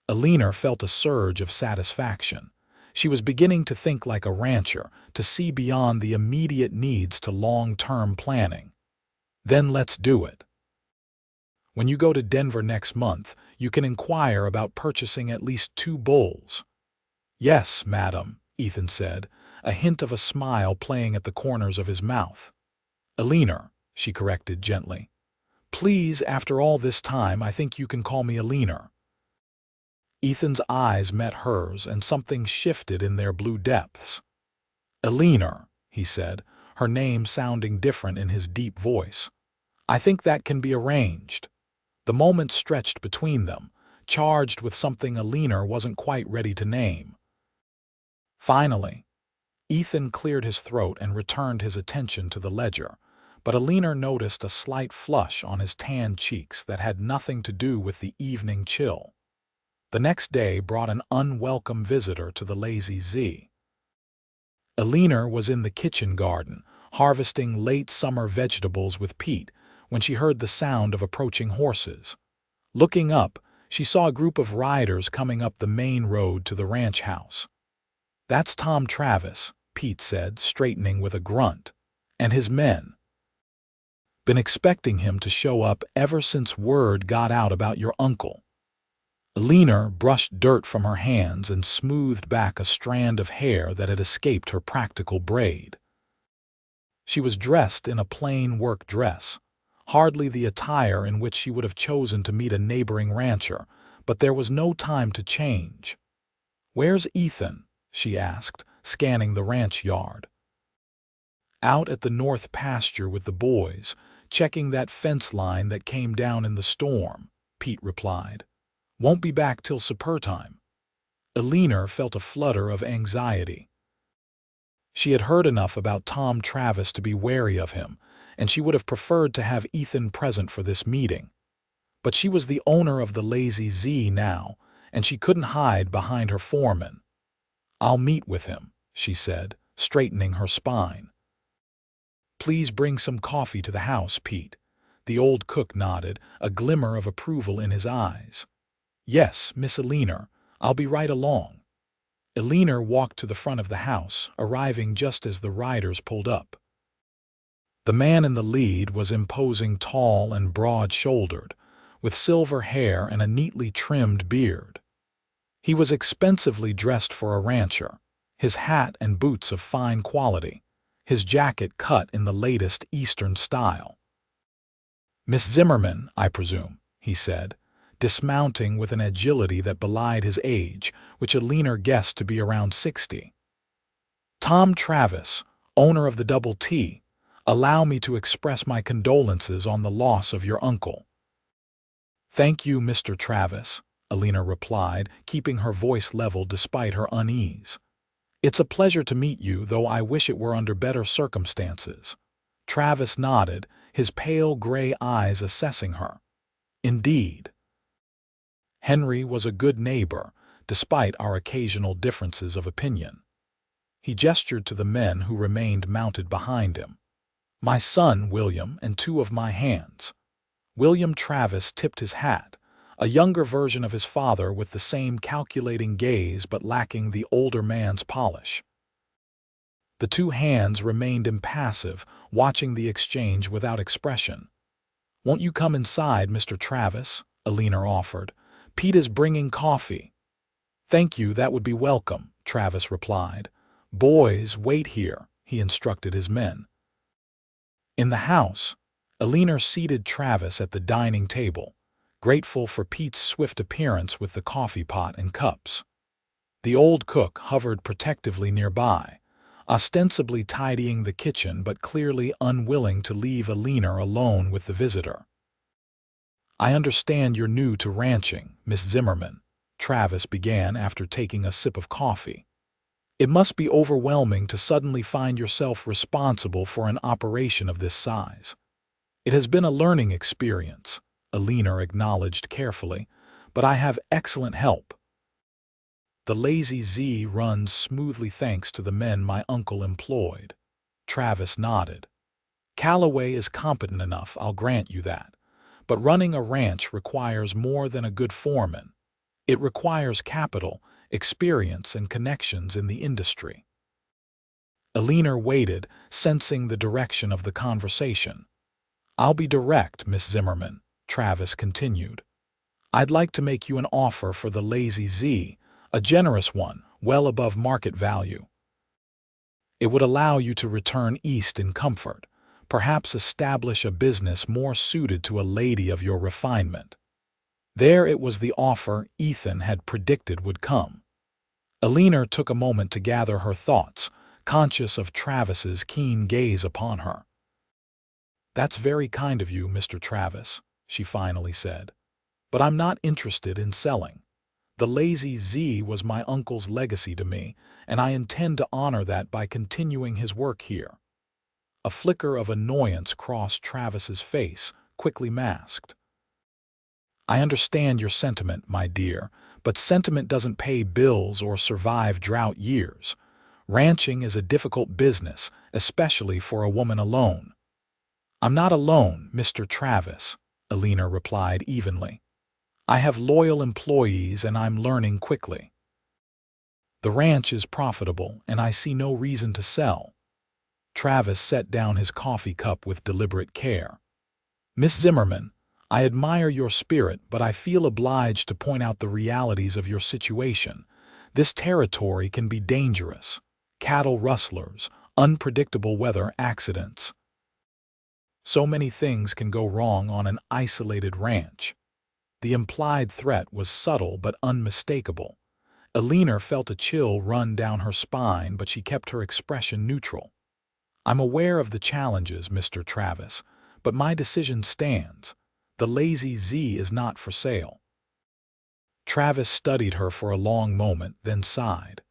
Eleanor felt a surge of satisfaction. She was beginning to think like a rancher, to see beyond the immediate needs to long-term planning. "Then let's do it. When you go to Denver next month, you can inquire about purchasing at least 2 bulls." Yes, madam, Ethan said, a hint of a smile playing at the corners of his mouth. Eleanor, she corrected gently. Please, after all this time, I think you can call me Eleanor. Ethan's eyes met hers, and something shifted in their blue depths. Eleanor, he said, her name sounding different in his deep voice. I think that can be arranged. The moment stretched between them, charged with something Eleanor wasn't quite ready to name. Finally, Ethan cleared his throat and returned his attention to the ledger, but Eleanor noticed a slight flush on his tanned cheeks that had nothing to do with the evening chill. The next day brought an unwelcome visitor to the Lazy Z. Eleanor was in the kitchen garden, harvesting late summer vegetables with Pete, when she heard the sound of approaching horses. Looking up, she saw a group of riders coming up the main road to the ranch house. That's Tom Travis, Pete said, straightening with a grunt, and his men. Been expecting him to show up ever since word got out about your uncle. Eleanor brushed dirt from her hands and smoothed back a strand of hair that had escaped her practical braid. She was dressed in a plain work dress, hardly the attire in which she would have chosen to meet a neighboring rancher, but there was no time to change. "Where's Ethan?" she asked, scanning the ranch yard. "Out at the north pasture with the boys, checking that fence line that came down in the storm," Pete replied. "Won't be back till supper time." Eleanor felt a flutter of anxiety. She had heard enough about Tom Travis to be wary of him, and she would have preferred to have Ethan present for this meeting. But she was the owner of the Lazy Z now, and she couldn't hide behind her foreman. "I'll meet with him," she said, straightening her spine. "Please bring some coffee to the house, Pete." The old cook nodded, a glimmer of approval in his eyes. "Yes, Miss Eleanor, I'll be right along." Eleanor walked to the front of the house, arriving just as the riders pulled up. The man in the lead was imposing, tall and broad-shouldered, with silver hair and a neatly trimmed beard. He was expensively dressed for a rancher, his hat and boots of fine quality, his jacket cut in the latest Eastern style. "Miss Zimmerman, I presume," he said, dismounting with an agility that belied his age, which Eleanor guessed to be around 60. "Tom Travis, owner of the Double T, allow me to express my condolences on the loss of your uncle." "Thank you, Mr. Travis," Eleanor replied, keeping her voice level despite her unease. "It's a pleasure to meet you, though I wish it were under better circumstances." Travis nodded, his pale gray eyes assessing her. "Indeed." Henry was a good neighbor, despite our occasional differences of opinion. He gestured to the men who remained mounted behind him. "My son, William, and two of my hands." William Travis tipped his hat, a younger version of his father with the same calculating gaze but lacking the older man's polish. The two hands remained impassive, watching the exchange without expression. "Won't you come inside, Mr. Travis?" Eleanor offered. "Pete is bringing coffee." "Thank you, that would be welcome," Travis replied. "Boys, wait here," he instructed his men. In the house, Eleanor seated Travis at the dining table, grateful for Pete's swift appearance with the coffee pot and cups. The old cook hovered protectively nearby, ostensibly tidying the kitchen but clearly unwilling to leave Eleanor alone with the visitor. "I understand you're new to ranching, Miss Zimmerman," Travis began after taking a sip of coffee. "It must be overwhelming to suddenly find yourself responsible for an operation of this size." "It has been a learning experience," Eleanor acknowledged carefully, "but I have excellent help. The Lazy Z runs smoothly thanks to the men my uncle employed." Travis nodded. "Calloway is competent enough, I'll grant you that. But running a ranch requires more than a good foreman. It requires capital, experience, and connections in the industry." Eleanor waited, sensing the direction of the conversation. "I'll be direct, Miss Zimmerman," Travis continued. "I'd like to make you an offer for the Lazy Z, a generous one, well above market value. It would allow you to return east in comfort, perhaps establish a business more suited to a lady of your refinement. There it was, the offer Ethan had predicted would come. Eleanor took a moment to gather her thoughts, conscious of Travis's keen gaze upon her. "That's very kind of you, Mr. Travis," she finally said. "But I'm not interested in selling. The Lazy Z was my uncle's legacy to me, and I intend to honor that by continuing his work here." A flicker of annoyance crossed Travis's face, quickly masked. "I understand your sentiment, my dear, but sentiment doesn't pay bills or survive drought years. Ranching is a difficult business, especially for a woman alone." "I'm not alone, Mr. Travis," Eleanor replied evenly. "I have loyal employees and I'm learning quickly. The ranch is profitable and I see no reason to sell." Travis set down his coffee cup with deliberate care. "Miss Zimmerman, I admire your spirit, but I feel obliged to point out the realities of your situation. This territory can be dangerous. Cattle rustlers, unpredictable weather accidents. So many things can go wrong on an isolated ranch." The implied threat was subtle but unmistakable. Eleanor felt a chill run down her spine, but she kept her expression neutral. "I'm aware of the challenges, Mr. Travis, but my decision stands. The Lazy Z is not for sale." Travis studied her for a long moment, then sighed.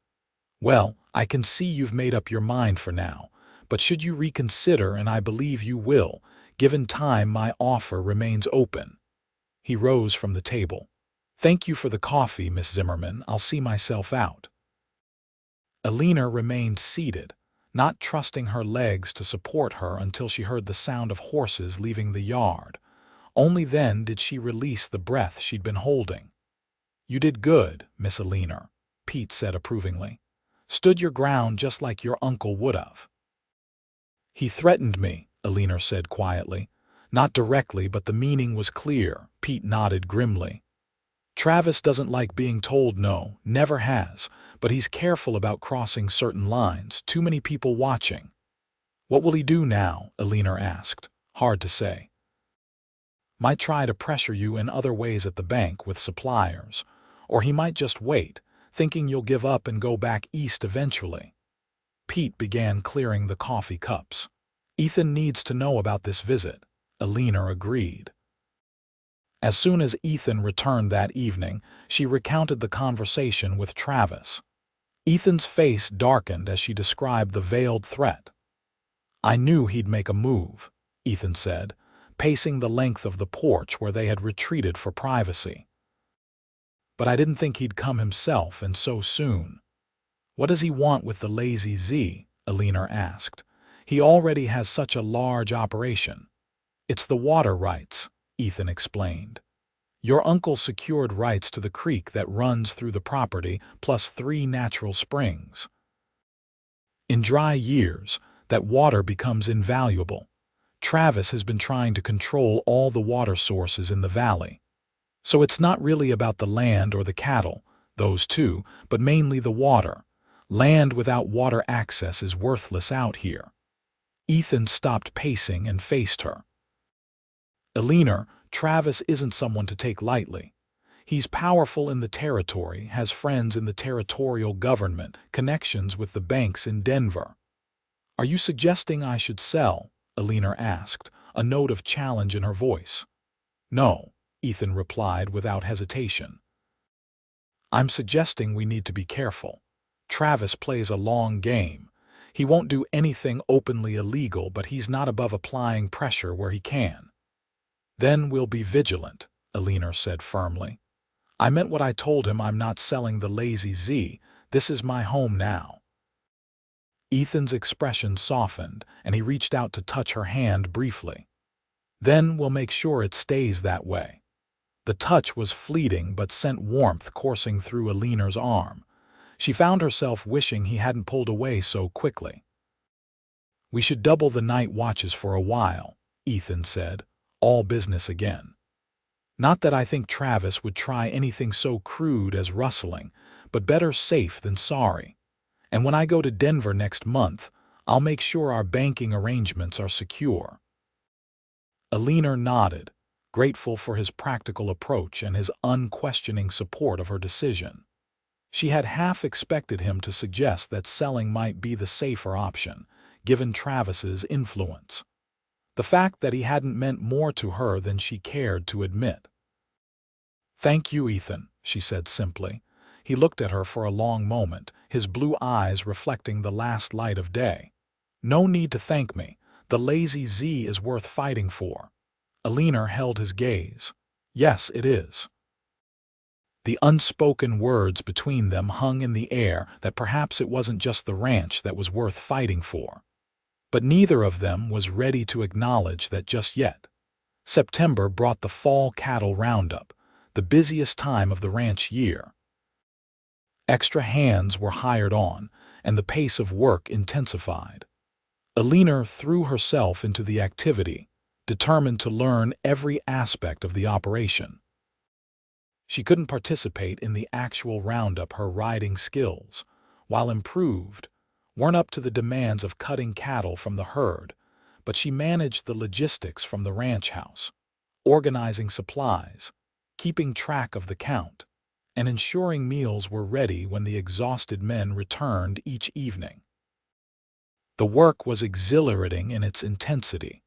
"Well, I can see you've made up your mind for now, but should you reconsider, and I believe you will, given time, my offer remains open." He rose from the table. "Thank you for the coffee, Miss Zimmerman. I'll see myself out." Eleanor remained seated, not trusting her legs to support her until she heard the sound of horses leaving the yard. Only then did she release the breath she'd been holding. "You did good, Miss Eleanor," Pete said approvingly. "Stood your ground just like your uncle would have." "He threatened me," Eleanor said quietly. "Not directly, but the meaning was clear." Pete nodded grimly. "Travis doesn't like being told no, never has, but he's careful about crossing certain lines, too many people watching." "What will he do now?" Eleanor asked. "Hard to say. Might try to pressure you in other ways at the bank with suppliers, or he might just wait, thinking you'll give up and go back east eventually." Pete began clearing the coffee cups. "Ethan needs to know about this visit," Eleanor agreed. As soon as Ethan returned that evening, she recounted the conversation with Travis. Ethan's face darkened as she described the veiled threat. "I knew he'd make a move," Ethan said, pacing the length of the porch where they had retreated for privacy. "But I didn't think he'd come himself, and so soon." "What does he want with the Lazy Z?" Eleanor asked. "He already has such a large operation." "It's the water rights," Ethan explained. "Your uncle secured rights to the creek that runs through the property, plus 3 natural springs. In dry years, that water becomes invaluable. Travis has been trying to control all the water sources in the valley. So it's not really about the land or the cattle, those too, but mainly the water. Land without water access is worthless out here." Ethan stopped pacing and faced her. "Eleanor, Travis isn't someone to take lightly. He's powerful in the territory, has friends in the territorial government, connections with the banks in Denver." "Are you suggesting I should sell?" Eleanor asked, a note of challenge in her voice. "No," Ethan replied without hesitation. "I'm suggesting we need to be careful. Travis plays a long game. He won't do anything openly illegal, but he's not above applying pressure where he can." "Then we'll be vigilant," Eleanor said firmly. "I meant what I told him. I'm not selling the Lazy Z. This is my home now." Ethan's expression softened, and he reached out to touch her hand briefly. "Then we'll make sure it stays that way." The touch was fleeting but sent warmth coursing through Eleanor's arm. She found herself wishing he hadn't pulled away so quickly. "We should double the night watches for a while," Ethan said, all business again. Not that I think Travis would try anything so crude as rustling, but better safe than sorry. And when I go to Denver next month, I'll make sure our banking arrangements are secure." Eleanor nodded, grateful for his practical approach and his unquestioning support of her decision. She had half expected him to suggest that selling might be the safer option, given Travis's influence. The fact that he hadn't meant more to her than she cared to admit. "Thank you, Ethan," she said simply. He looked at her for a long moment, his blue eyes reflecting the last light of day. "No need to thank me. The lazy Z is worth fighting for." Eleanor held his gaze. "Yes, it is." The unspoken words between them hung in the air that perhaps it wasn't just the ranch that was worth fighting for. But neither of them was ready to acknowledge that just yet. September brought the fall cattle roundup, the busiest time of the ranch year. Extra hands were hired on, and the pace of work intensified. Eleanor threw herself into the activity, determined to learn every aspect of the operation. She couldn't participate in the actual roundup. Her riding skills, while improved, weren't up to the demands of cutting cattle from the herd, but she managed the logistics from the ranch house, organizing supplies, keeping track of the count, and ensuring meals were ready when the exhausted men returned each evening. The work was exhilarating in its intensity,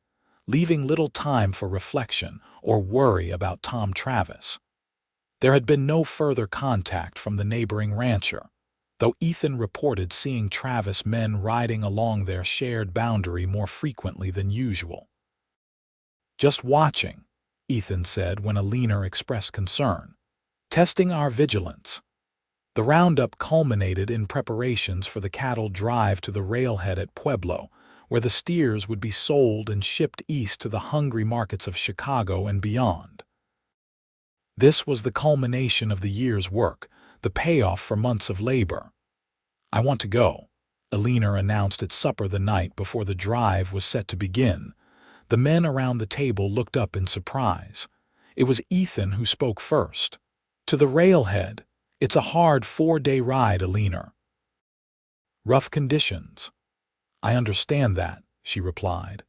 leaving little time for reflection or worry about Tom Travis. There had been no further contact from the neighboring rancher, though Ethan reported seeing Travis men riding along their shared boundary more frequently than usual. "Just watching," Ethan said when Eleanor expressed concern. "Testing our vigilance." The roundup culminated in preparations for the cattle drive to the railhead at Pueblo, where the steers would be sold and shipped east to the hungry markets of Chicago and beyond. This was the culmination of the year's work, the payoff for months of labor. "I want to go," Eleanor announced at supper the night before the drive was set to begin. The men around the table looked up in surprise. It was Ethan who spoke first. "To the railhead. It's a hard 4-day ride, Eleanor." "Rough conditions." "I understand that," she replied.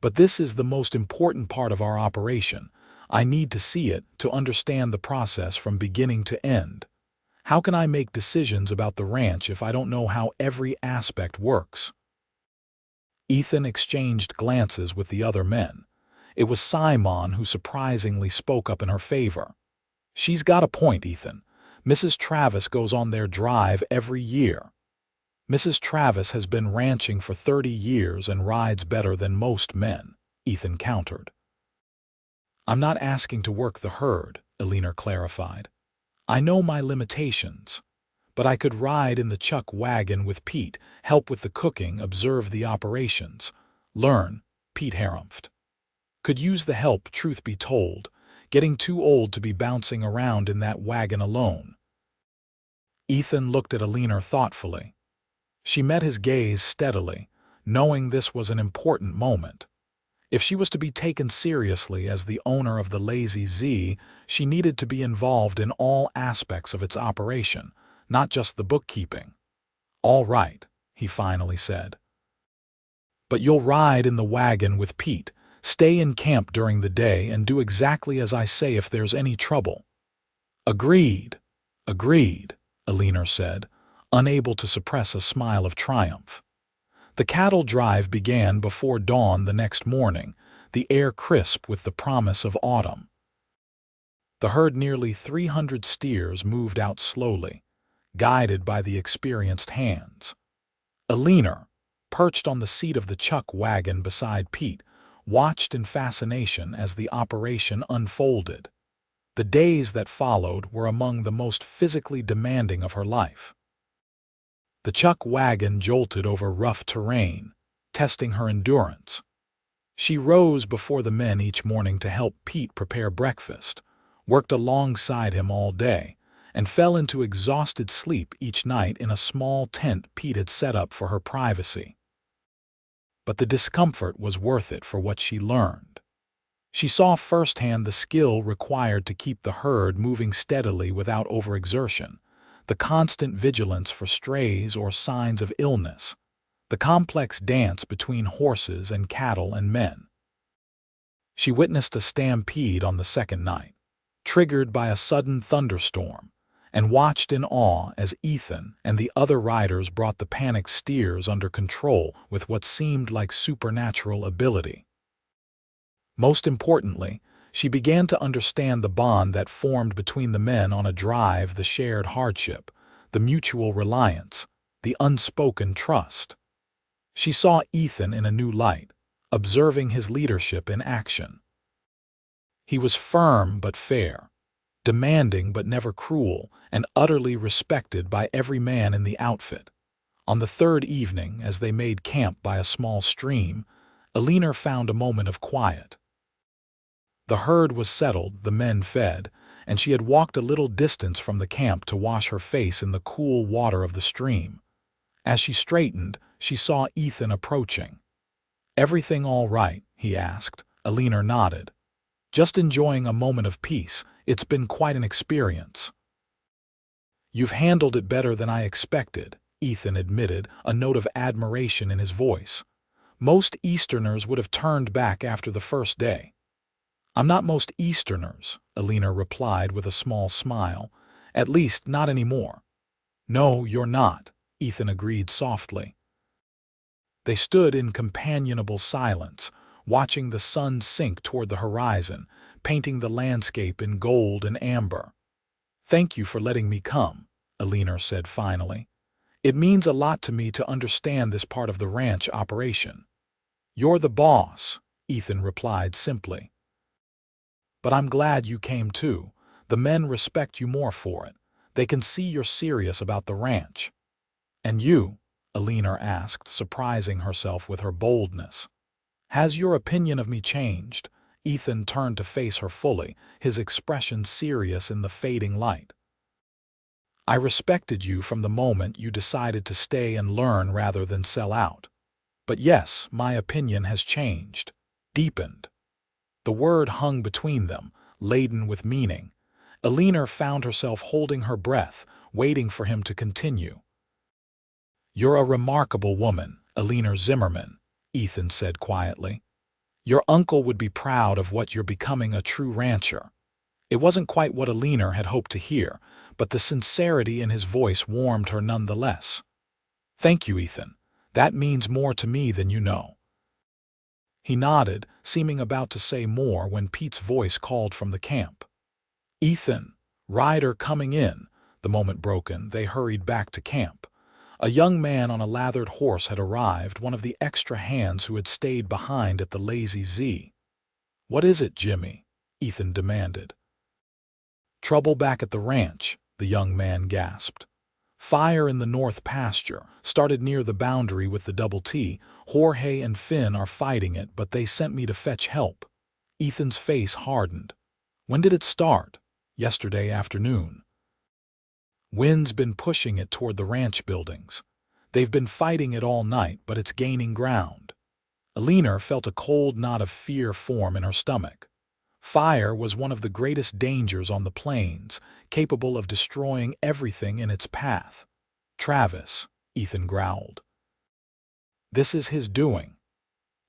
"But this is the most important part of our operation. I need to see it to understand the process from beginning to end. How can I make decisions about the ranch if I don't know how every aspect works?" Ethan exchanged glances with the other men. It was Simon who surprisingly spoke up in her favor. "She's got a point, Ethan. Mrs. Travis goes on their drive every year." "Mrs. Travis has been ranching for 30 years and rides better than most men," Ethan countered. "I'm not asking to work the herd," Eleanor clarified. "I know my limitations, but I could ride in the chuck wagon with Pete, help with the cooking, observe the operations, learn." Pete harumphed. "Could use the help, truth be told. Getting too old to be bouncing around in that wagon alone." Ethan looked at Eleanor thoughtfully. She met his gaze steadily, knowing this was an important moment. If she was to be taken seriously as the owner of the Lazy Z, she needed to be involved in all aspects of its operation, not just the bookkeeping. "All right," he finally said. "But you'll ride in the wagon with Pete, stay in camp during the day, and do exactly as I say if there's any trouble." "Agreed, agreed," Eleanor said, unable to suppress a smile of triumph. The cattle drive began before dawn the next morning, the air crisp with the promise of autumn. The herd, nearly 300 steers, moved out slowly, guided by the experienced hands. Eleanor, perched on the seat of the chuck wagon beside Pete, watched in fascination as the operation unfolded. The days that followed were among the most physically demanding of her life. The chuck wagon jolted over rough terrain, testing her endurance. She rose before the men each morning to help Pete prepare breakfast, worked alongside him all day, and fell into exhausted sleep each night in a small tent Pete had set up for her privacy. But the discomfort was worth it for what she learned. She saw firsthand the skill required to keep the herd moving steadily without overexertion, the constant vigilance for strays or signs of illness, the complex dance between horses and cattle and men. She witnessed a stampede on the second night, triggered by a sudden thunderstorm, and watched in awe as Ethan and the other riders brought the panicked steers under control with what seemed like supernatural ability. Most importantly, she began to understand the bond that formed between the men on a drive, the shared hardship, the mutual reliance, the unspoken trust. She saw Ethan in a new light, observing his leadership in action. He was firm but fair, demanding but never cruel, and utterly respected by every man in the outfit. On the third evening, as they made camp by a small stream, Eleanor found a moment of quiet. The herd was settled, the men fed, and she had walked a little distance from the camp to wash her face in the cool water of the stream. As she straightened, she saw Ethan approaching. "Everything all right?" he asked. Eleanor nodded. "Just enjoying a moment of peace. It's been quite an experience." "You've handled it better than I expected," Ethan admitted, a note of admiration in his voice. "Most Easterners would have turned back after the first day." "I'm not most Easterners," Eleanor replied with a small smile. "At least, not anymore." "No, you're not," Ethan agreed softly. They stood in companionable silence, watching the sun sink toward the horizon, painting the landscape in gold and amber. "Thank you for letting me come," Eleanor said finally. "It means a lot to me to understand this part of the ranch operation." "You're the boss," Ethan replied simply. "But I'm glad you came too. The men respect you more for it. They can see you're serious about the ranch." "And you?" Eleanor asked, surprising herself with her boldness. "Has your opinion of me changed?" Ethan turned to face her fully, his expression serious in the fading light. "I respected you from the moment you decided to stay and learn rather than sell out. But yes, my opinion has changed, deepened." The word hung between them, laden with meaning. Eleanor found herself holding her breath, waiting for him to continue. "You're a remarkable woman, Eleanor Zimmerman," Ethan said quietly. "Your uncle would be proud of what you're becoming, a true rancher." It wasn't quite what Eleanor had hoped to hear, but the sincerity in his voice warmed her nonetheless. "Thank you, Ethan. That means more to me than you know." He nodded, seeming about to say more when Pete's voice called from the camp. "Ethan, rider coming in." The moment broken, they hurried back to camp. A young man on a lathered horse had arrived, one of the extra hands who had stayed behind at the Lazy Z. "What is it, Jimmy?" Ethan demanded. "Trouble back at the ranch," the young man gasped. "Fire in the north pasture, started near the boundary with the Double T. Jorge and Finn are fighting it, but they sent me to fetch help." Ethan's face hardened. "When did it start?" "Yesterday afternoon." "Wind's been pushing it toward the ranch buildings. They've been fighting it all night, but it's gaining ground." Eleanor felt a cold knot of fear form in her stomach. Fire was one of the greatest dangers on the plains, capable of destroying everything in its path. "Travis," Ethan growled. "This is his doing."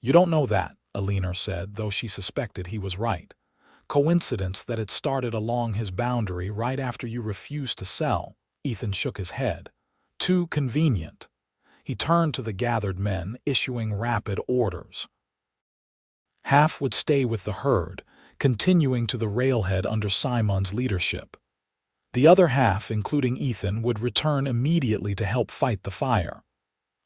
"You don't know that," Eleanor said, though she suspected he was right. "Coincidence that it started along his boundary right after you refused to sell." Ethan shook his head. "Too convenient." He turned to the gathered men, issuing rapid orders. Half would stay with the herd, continuing to the railhead under Simon's leadership. The other half, including Ethan, would return immediately to help fight the fire.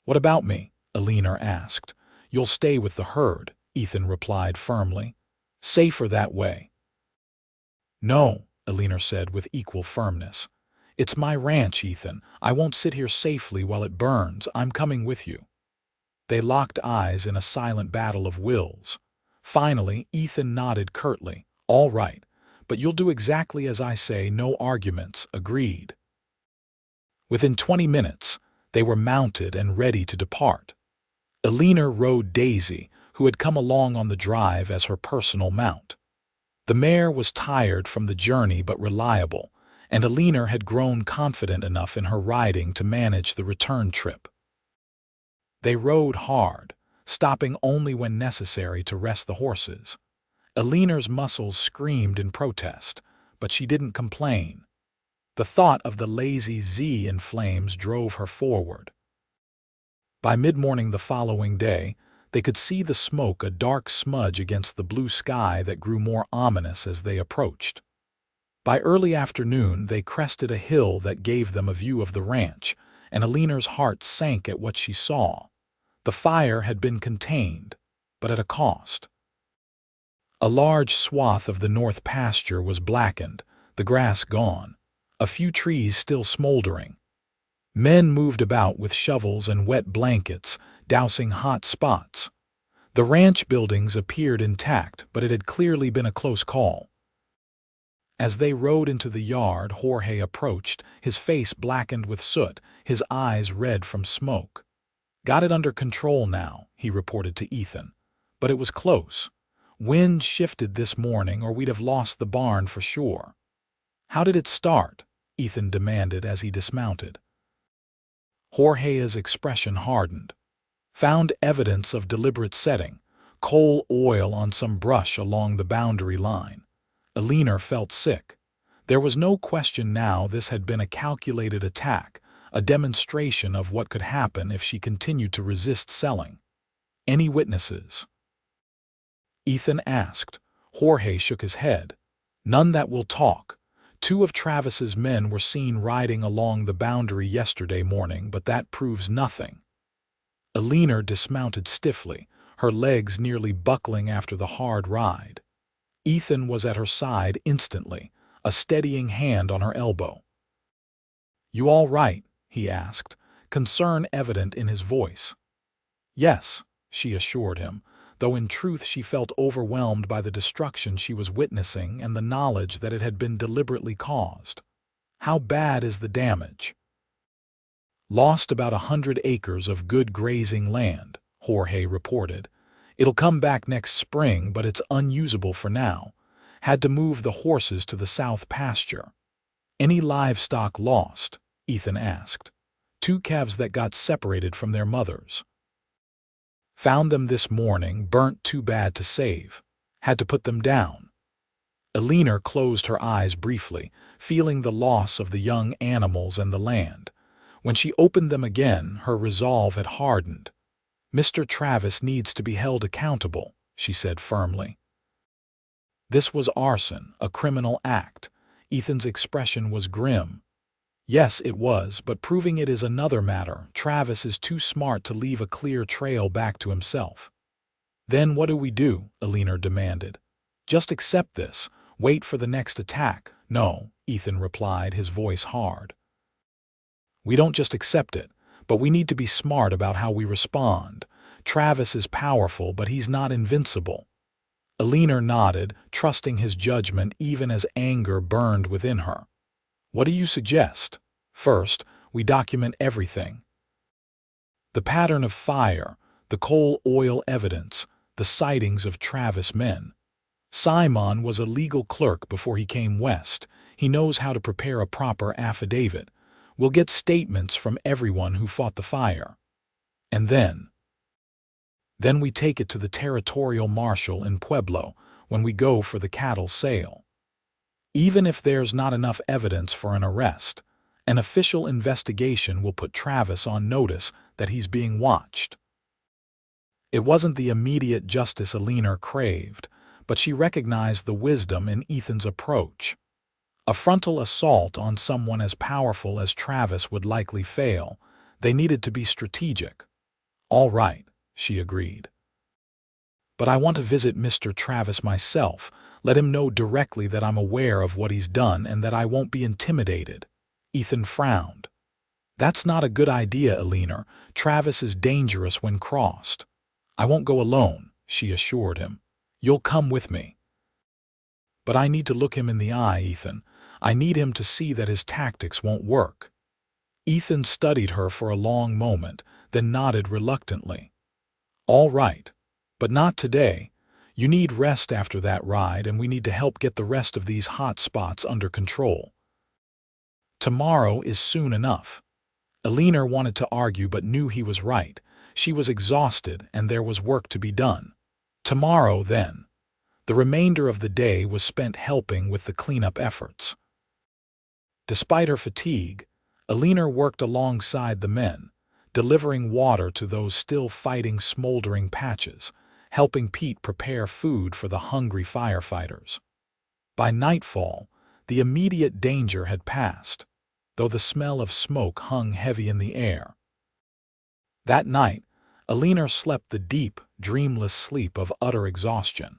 "What about me?" Eleanor asked. "You'll stay with the herd," Ethan replied firmly. "Safer that way." "No," Eleanor said with equal firmness. "It's my ranch, Ethan. I won't sit here safely while it burns. I'm coming with you." They locked eyes in a silent battle of wills. Finally, Ethan nodded curtly. "All right, but you'll do exactly as I say, no arguments." Agreed. Within 20 minutes, they were mounted and ready to depart. Eleanor rode Daisy, who had come along on the drive as her personal mount. The mare was tired from the journey but reliable, and Eleanor had grown confident enough in her riding to manage the return trip. They rode hard, stopping only when necessary to rest the horses. Eleanor's muscles screamed in protest, but she didn't complain. The thought of the lazy Z in flames drove her forward. By mid-morning the following day, they could see the smoke, a dark smudge against the blue sky that grew more ominous as they approached. By early afternoon, they crested a hill that gave them a view of the ranch, and Eleanor's heart sank at what she saw. The fire had been contained, but at a cost. A large swath of the north pasture was blackened, the grass gone, a few trees still smoldering. Men moved about with shovels and wet blankets, dousing hot spots. The ranch buildings appeared intact, but it had clearly been a close call. As they rode into the yard, Jorge approached, his face blackened with soot, his eyes red from smoke. "Got it under control now," he reported to Ethan. "But it was close. Wind shifted this morning or we'd have lost the barn for sure." "How did it start?" Ethan demanded as he dismounted. Jorge's expression hardened. "Found evidence of deliberate setting, coal oil on some brush along the boundary line." Eleanor felt sick. There was no question now this had been a calculated attack, a demonstration of what could happen if she continued to resist selling. "Any witnesses?" Ethan asked. Jorge shook his head. "None that will talk. 2 of Travis's men were seen riding along the boundary yesterday morning, but that proves nothing." Eleanor dismounted stiffly, her legs nearly buckling after the hard ride. Ethan was at her side instantly, a steadying hand on her elbow. "You all right?" he asked, concern evident in his voice. "Yes," she assured him, though in truth she felt overwhelmed by the destruction she was witnessing and the knowledge that it had been deliberately caused. "How bad is the damage?" "Lost about 100 acres of good grazing land," Jorge reported. "It'll come back next spring, but it's unusable for now. Had to move the horses to the south pasture." "Any livestock lost?" Ethan asked. 2 calves that got separated from their mothers. "Found them this morning, burnt too bad to save. Had to put them down." Eleanor closed her eyes briefly, feeling the loss of the young animals and the land. When she opened them again, her resolve had hardened. "Mr. Travis needs to be held accountable," she said firmly. This was arson, a criminal act. Ethan's expression was grim. "Yes, it was, but proving it is another matter. Travis is too smart to leave a clear trail back to himself." "Then what do we do?" Eleanor demanded. "Just accept this, wait for the next attack." "No," Ethan replied, his voice hard. "We don't just accept it, but we need to be smart about how we respond. Travis is powerful, but he's not invincible." Eleanor nodded, trusting his judgment even as anger burned within her. "What do you suggest?" "First, we document everything. The pattern of fire, the coal oil evidence, the sightings of Travis men. Simon was a legal clerk before he came west. He knows how to prepare a proper affidavit. We'll get statements from everyone who fought the fire. And then we take it to the territorial marshal in Pueblo when we go for the cattle sale. Even if there's not enough evidence for an arrest, an official investigation will put Travis on notice that he's being watched." It wasn't the immediate justice Eleanor craved, but she recognized the wisdom in Ethan's approach. A frontal assault on someone as powerful as Travis would likely fail. They needed to be strategic. "All right," she agreed. "But I want to visit Mr. Travis myself, let him know directly that I'm aware of what he's done and that I won't be intimidated." Ethan frowned. "That's not a good idea, Eleanor. Travis is dangerous when crossed." "I won't go alone," she assured him. "You'll come with me." "But I need to look him in the eye, Ethan. I need him to see that his tactics won't work." Ethan studied her for a long moment, then nodded reluctantly. "All right. But not today. You need rest after that ride, and we need to help get the rest of these hot spots under control. Tomorrow is soon enough. Eleanor wanted to argue but knew he was right. She was exhausted and there was work to be done. Tomorrow, then. The remainder of the day was spent helping with the cleanup efforts. Despite her fatigue, Eleanor worked alongside the men, delivering water to those still fighting smoldering patches, helping Pete prepare food for the hungry firefighters. By nightfall, the immediate danger had passed, though the smell of smoke hung heavy in the air. That night, Eleanor slept the deep, dreamless sleep of utter exhaustion.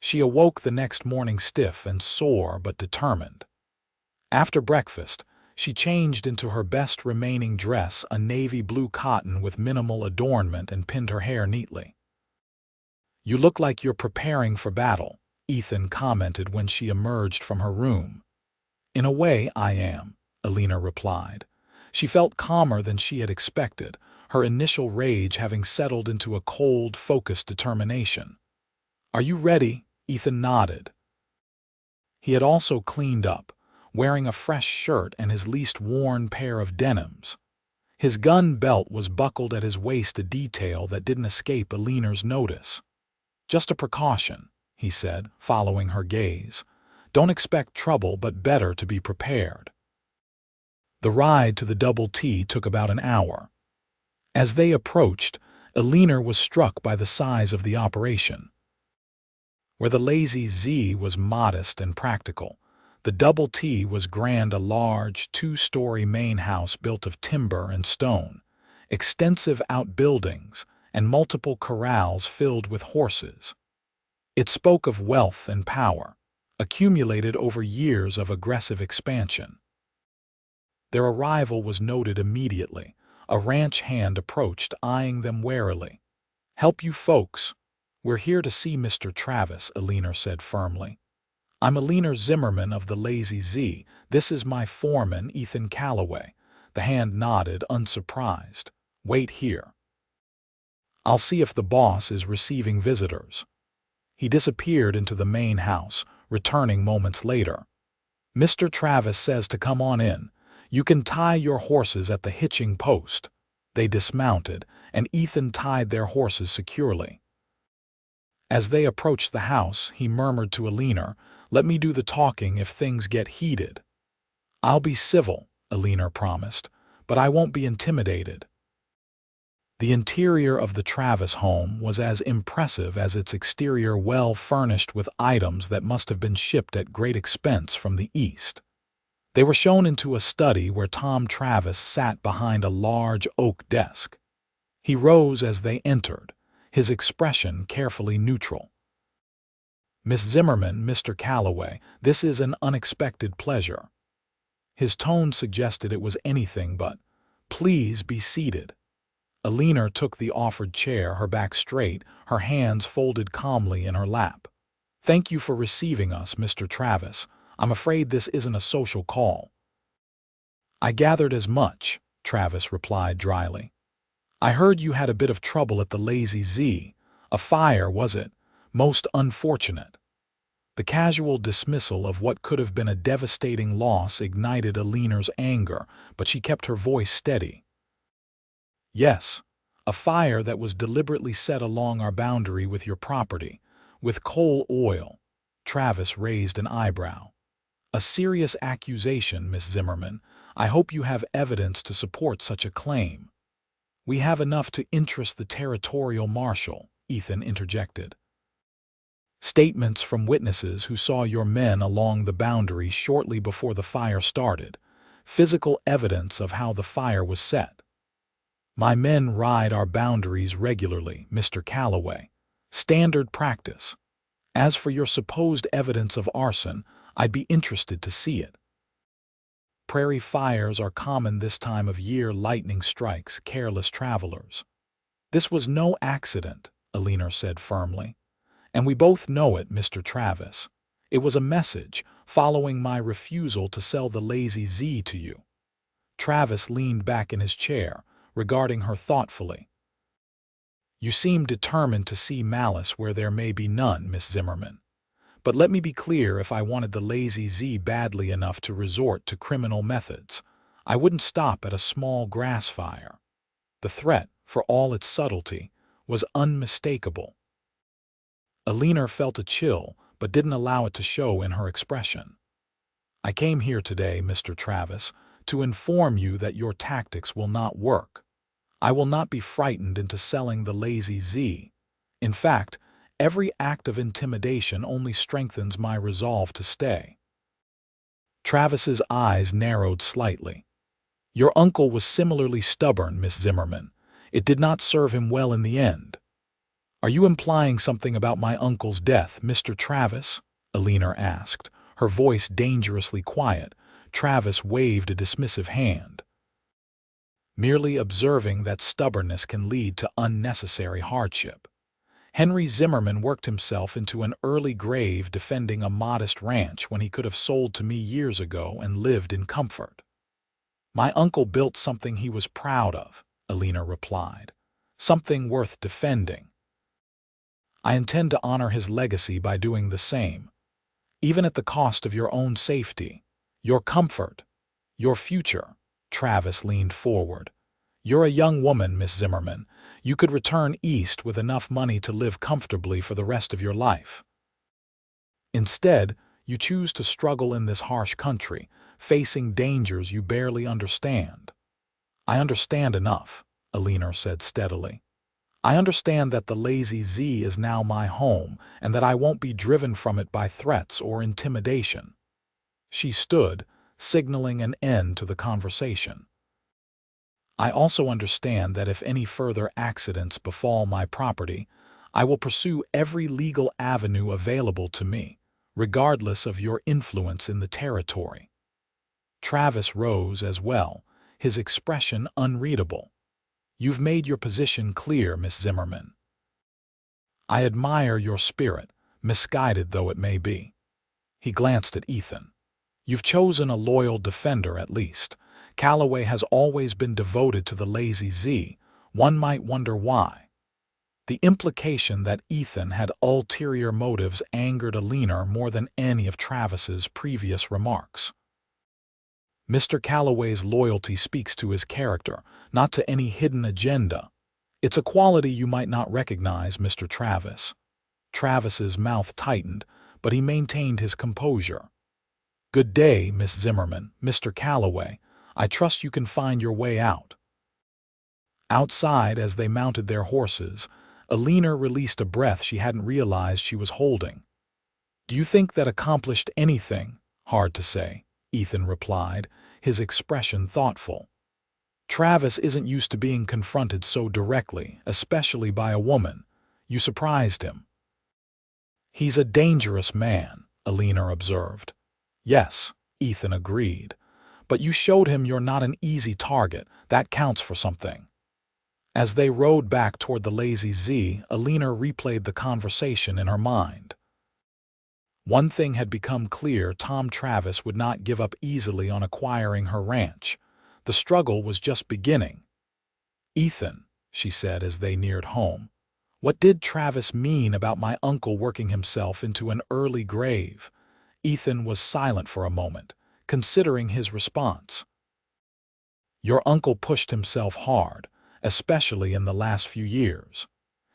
She awoke the next morning stiff and sore but determined. After breakfast, she changed into her best remaining dress, a navy blue cotton with minimal adornment, and pinned her hair neatly. "You look like you're preparing for battle," Ethan commented when she emerged from her room. "In a way, I am," Eleanor replied. She felt calmer than she had expected, her initial rage having settled into a cold, focused determination. "Are you ready?" Ethan nodded. He had also cleaned up, wearing a fresh shirt and his least worn pair of denims. His gun belt was buckled at his waist, a detail that didn't escape Eleanor's notice. "Just a precaution," he said, following her gaze. "Don't expect trouble, but better to be prepared." The ride to the Double T took about an hour. As they approached, Eleanor was struck by the size of the operation. Where the Lazy Z was modest and practical, the Double T was grand, a large, two-story main house built of timber and stone, extensive outbuildings, and multiple corrals filled with horses. It spoke of wealth and power, accumulated over years of aggressive expansion. Their arrival was noted immediately. A ranch hand approached, eyeing them warily. "Help you folks. We're here to see Mr. Travis," Eleanor said firmly. "I'm Eleanor Zimmerman of the Lazy Z. This is my foreman, Ethan Calloway." The hand nodded, unsurprised. "Wait here. I'll see if the boss is receiving visitors." He disappeared into the main house, returning moments later. "Mr. Travis says to come on in. You can tie your horses at the hitching post." They dismounted, and Ethan tied their horses securely. As they approached the house, he murmured to Eleanor, "Let me do the talking if things get heated." "I'll be civil," Eleanor promised, "but I won't be intimidated." The interior of the Travis home was as impressive as its exterior, well furnished with items that must have been shipped at great expense from the East. They were shown into a study where Tom Travis sat behind a large oak desk. He rose as they entered, his expression carefully neutral. "Miss Zimmerman, Mr. Calloway, this is an unexpected pleasure." His tone suggested it was anything but. "Please be seated." Eleanor took the offered chair, her back straight, her hands folded calmly in her lap. "Thank you for receiving us, Mr. Travis. I'm afraid this isn't a social call." "I gathered as much," Travis replied dryly. "I heard you had a bit of trouble at the Lazy Z. A fire, was it? Most unfortunate." The casual dismissal of what could have been a devastating loss ignited Eleanor's anger, but she kept her voice steady. "Yes, a fire that was deliberately set along our boundary with your property, with coal oil." Travis raised an eyebrow. "A serious accusation, Miss Zimmerman. I hope you have evidence to support such a claim." "We have enough to interest the territorial marshal," Ethan interjected. "Statements from witnesses who saw your men along the boundary shortly before the fire started. Physical evidence of how the fire was set." "My men ride our boundaries regularly, Mr. Calloway. Standard practice. As for your supposed evidence of arson, I'd be interested to see it." "Prairie fires are common this time of year. Lightning strikes careless travelers." "This was no accident," Eleanor said firmly. "And we both know it, Mr. Travis. It was a message following my refusal to sell the Lazy Z to you." Travis leaned back in his chair, regarding her thoughtfully. You seem determined to see malice where there may be none, Miss Zimmerman. But let me be clear, if I wanted the Lazy Z badly enough to resort to criminal methods, I wouldn't stop at a small grass fire. The threat, for all its subtlety, was unmistakable. Eleanor felt a chill, but didn't allow it to show in her expression. I came here today, Mr. Travis, to inform you that your tactics will not work. I will not be frightened into selling the Lazy Z. In fact, every act of intimidation only strengthens my resolve to stay. Travis's eyes narrowed slightly. Your uncle was similarly stubborn, Miss Zimmerman. It did not serve him well in the end. Are you implying something about my uncle's death, Mr. Travis? Eleanor asked, her voice dangerously quiet. Travis waved a dismissive hand. Merely observing that stubbornness can lead to unnecessary hardship. Henry Zimmerman worked himself into an early grave defending a modest ranch when he could have sold to me years ago and lived in comfort. My uncle built something he was proud of, Eleanor replied. Something worth defending. I intend to honor his legacy by doing the same, even at the cost of your own safety, your comfort, your future. Travis leaned forward. You're a young woman, Miss Zimmerman. You could return east with enough money to live comfortably for the rest of your life. Instead, you choose to struggle in this harsh country, facing dangers you barely understand. I understand enough, Eleanor said steadily. I understand that the Lazy Z is now my home and that I won't be driven from it by threats or intimidation. She stood, signaling an end to the conversation. I also understand that if any further accidents befall my property, I will pursue every legal avenue available to me, regardless of your influence in the territory. Travis rose as well, his expression unreadable. You've made your position clear, Miss Zimmerman. I admire your spirit, misguided though it may be. He glanced at Ethan. You've chosen a loyal defender at least. Calloway has always been devoted to the Lazy Z. One might wonder why. The implication that Ethan had ulterior motives angered Eleanor more than any of Travis's previous remarks. Mr. Calloway's loyalty speaks to his character, not to any hidden agenda. It's a quality you might not recognize, Mr. Travis. Travis's mouth tightened, but he maintained his composure. Good day, Miss Zimmerman, Mr. Calloway. I trust you can find your way out. Outside, as they mounted their horses, Eleanor released a breath she hadn't realized she was holding. Do you think that accomplished anything? Hard to say, Ethan replied, his expression thoughtful. Travis isn't used to being confronted so directly, especially by a woman. You surprised him. He's a dangerous man, Eleanor observed. Yes, Ethan agreed. But you showed him you're not an easy target. That counts for something. As they rode back toward the Lazy Z, Eleanor replayed the conversation in her mind. One thing had become clear: Tom Travis would not give up easily on acquiring her ranch. The struggle was just beginning. Ethan, she said as they neared home, what did Travis mean about my uncle working himself into an early grave? Ethan was silent for a moment, considering his response. Your uncle pushed himself hard, especially in the last few years.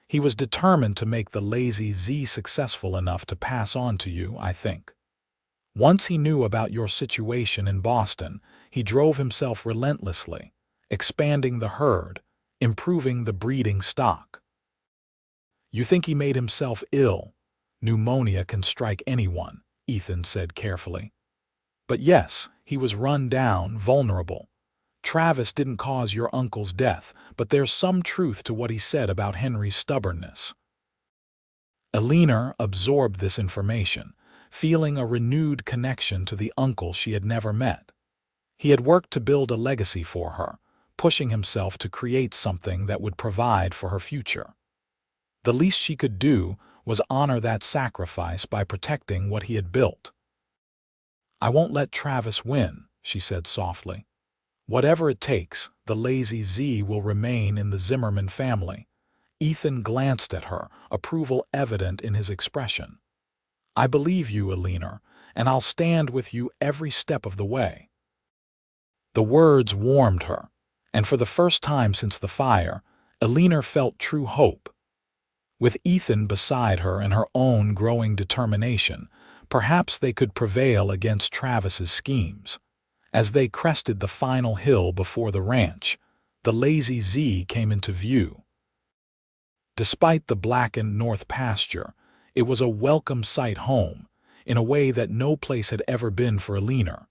He was determined to make the Lazy Z successful enough to pass on to you, I think. Once he knew about your situation in Boston, he drove himself relentlessly, expanding the herd, improving the breeding stock. You think he made himself ill? Pneumonia can strike anyone, Ethan said carefully. But yes, he was run down, vulnerable. Travis didn't cause your uncle's death, but there's some truth to what he said about Henry's stubbornness. Eleanor absorbed this information, feeling a renewed connection to the uncle she had never met. He had worked to build a legacy for her, pushing himself to create something that would provide for her future. The least she could do was honor that sacrifice by protecting what he had built. I won't let Travis win, she said softly. Whatever it takes, the Lazy Z will remain in the Zimmerman family. Ethan glanced at her, approval evident in his expression. "I believe you, Eleanor, and I'll stand with you every step of the way." The words warmed her, and for the first time since the fire, Eleanor felt true hope. With Ethan beside her and her own growing determination, perhaps they could prevail against Travis's schemes. As they crested the final hill before the ranch, the Lazy Z came into view. Despite the blackened north pasture, it was a welcome sight home, in a way that no place had ever been for Eleanor.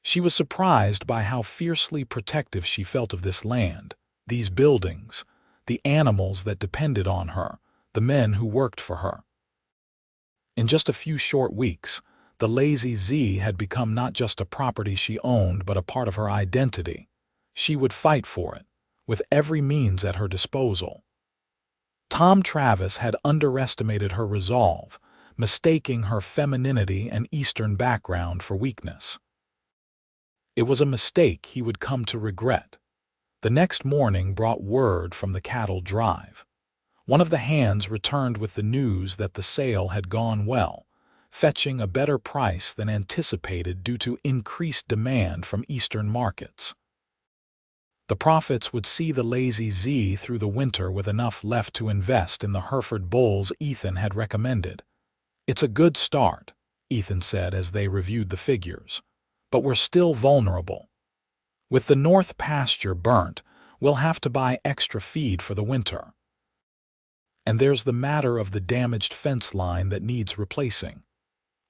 She was surprised by how fiercely protective she felt of this land, these buildings, the animals that depended on her, the men who worked for her. In just a few short weeks, the Lazy Z had become not just a property she owned but a part of her identity. She would fight for it, with every means at her disposal. Tom Travis had underestimated her resolve, mistaking her femininity and Eastern background for weakness. It was a mistake he would come to regret. The next morning brought word from the cattle drive. One of the hands returned with the news that the sale had gone well, fetching a better price than anticipated due to increased demand from Eastern markets. The profits would see the Lazy Z through the winter with enough left to invest in the Hereford bulls Ethan had recommended. "It's a good start," Ethan said as they reviewed the figures, "but we're still vulnerable. With the north pasture burnt, we'll have to buy extra feed for the winter. And there's the matter of the damaged fence line that needs replacing."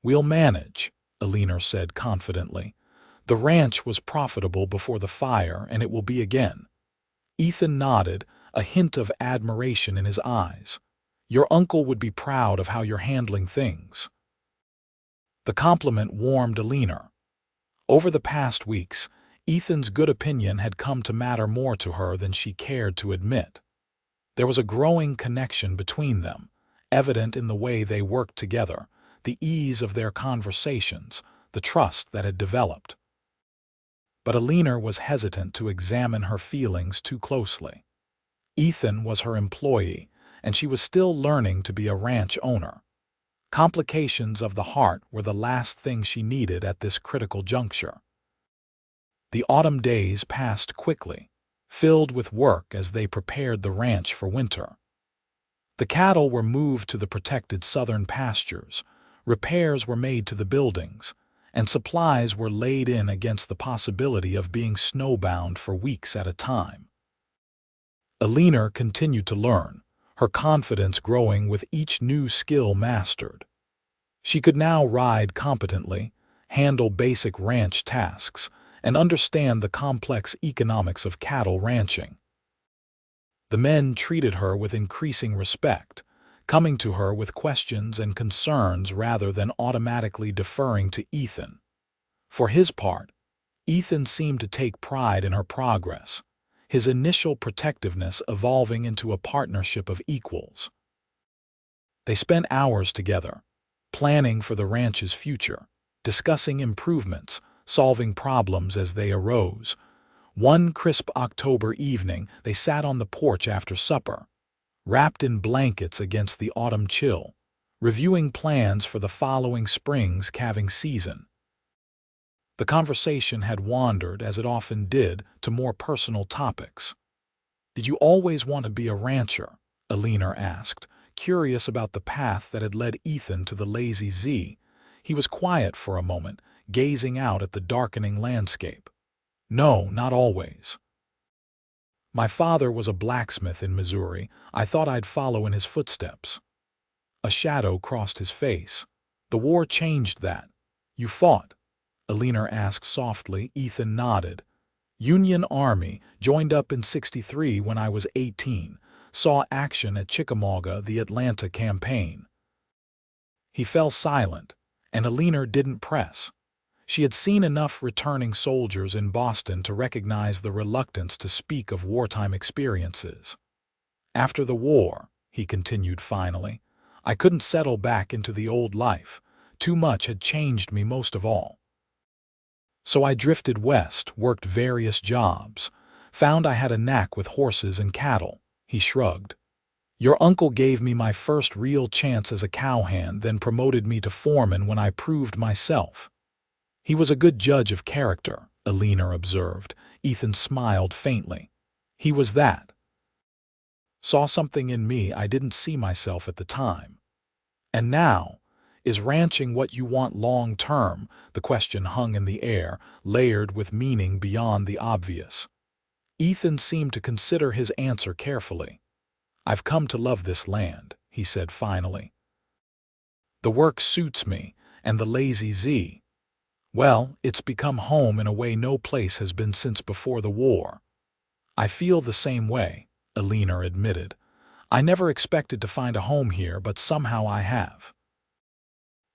"We'll manage," Eleanor said confidently. "The ranch was profitable before the fire, and it will be again." Ethan nodded, a hint of admiration in his eyes. "Your uncle would be proud of how you're handling things." The compliment warmed Eleanor. Over the past weeks, Ethan's good opinion had come to matter more to her than she cared to admit. There was a growing connection between them, evident in the way they worked together, the ease of their conversations, the trust that had developed. But Eleanor was hesitant to examine her feelings too closely. Ethan was her employee, and she was still learning to be a ranch owner. Complications of the heart were the last thing she needed at this critical juncture. The autumn days passed quickly, filled with work as they prepared the ranch for winter. The cattle were moved to the protected southern pastures, repairs were made to the buildings, and supplies were laid in against the possibility of being snowbound for weeks at a time. Eleanor continued to learn, her confidence growing with each new skill mastered. She could now ride competently, handle basic ranch tasks, and understand the complex economics of cattle ranching. The men treated her with increasing respect, coming to her with questions and concerns rather than automatically deferring to Ethan. For his part, Ethan seemed to take pride in her progress, his initial protectiveness evolving into a partnership of equals. They spent hours together, planning for the ranch's future, discussing improvements, solving problems as they arose. One crisp October evening, they sat on the porch after supper, wrapped in blankets against the autumn chill, reviewing plans for the following spring's calving season. The conversation had wandered, as it often did, to more personal topics. "Did you always want to be a rancher?" Eleanor asked, curious about the path that had led Ethan to the Lazy Z. He was quiet for a moment, gazing out at the darkening landscape. "No, not always. My father was a blacksmith in Missouri. I thought I'd follow in his footsteps." A shadow crossed his face. "The war changed that. You fought?" Eleanor asked softly. Ethan nodded. "Union Army, joined up in '63 when I was 18. Saw action at Chickamauga, the Atlanta campaign." He fell silent, and Eleanor didn't press. She had seen enough returning soldiers in Boston to recognize the reluctance to speak of wartime experiences. "After the war," he continued finally, "I couldn't settle back into the old life. Too much had changed me most of all. So I drifted west, worked various jobs, found I had a knack with horses and cattle." He shrugged. Your uncle gave me my first real chance as a cowhand, then promoted me to foreman when I proved myself. He was a good judge of character, Eleanor observed. Ethan smiled faintly. He was that. Saw something in me I didn't see myself at the time. And now, is ranching what you want long term? The question hung in the air, layered with meaning beyond the obvious. Ethan seemed to consider his answer carefully. I've come to love this land, he said finally. The work suits me, and the lazy Z. Well, it's become home in a way no place has been since before the war. I feel the same way, Eleanor admitted. I never expected to find a home here, but somehow I have.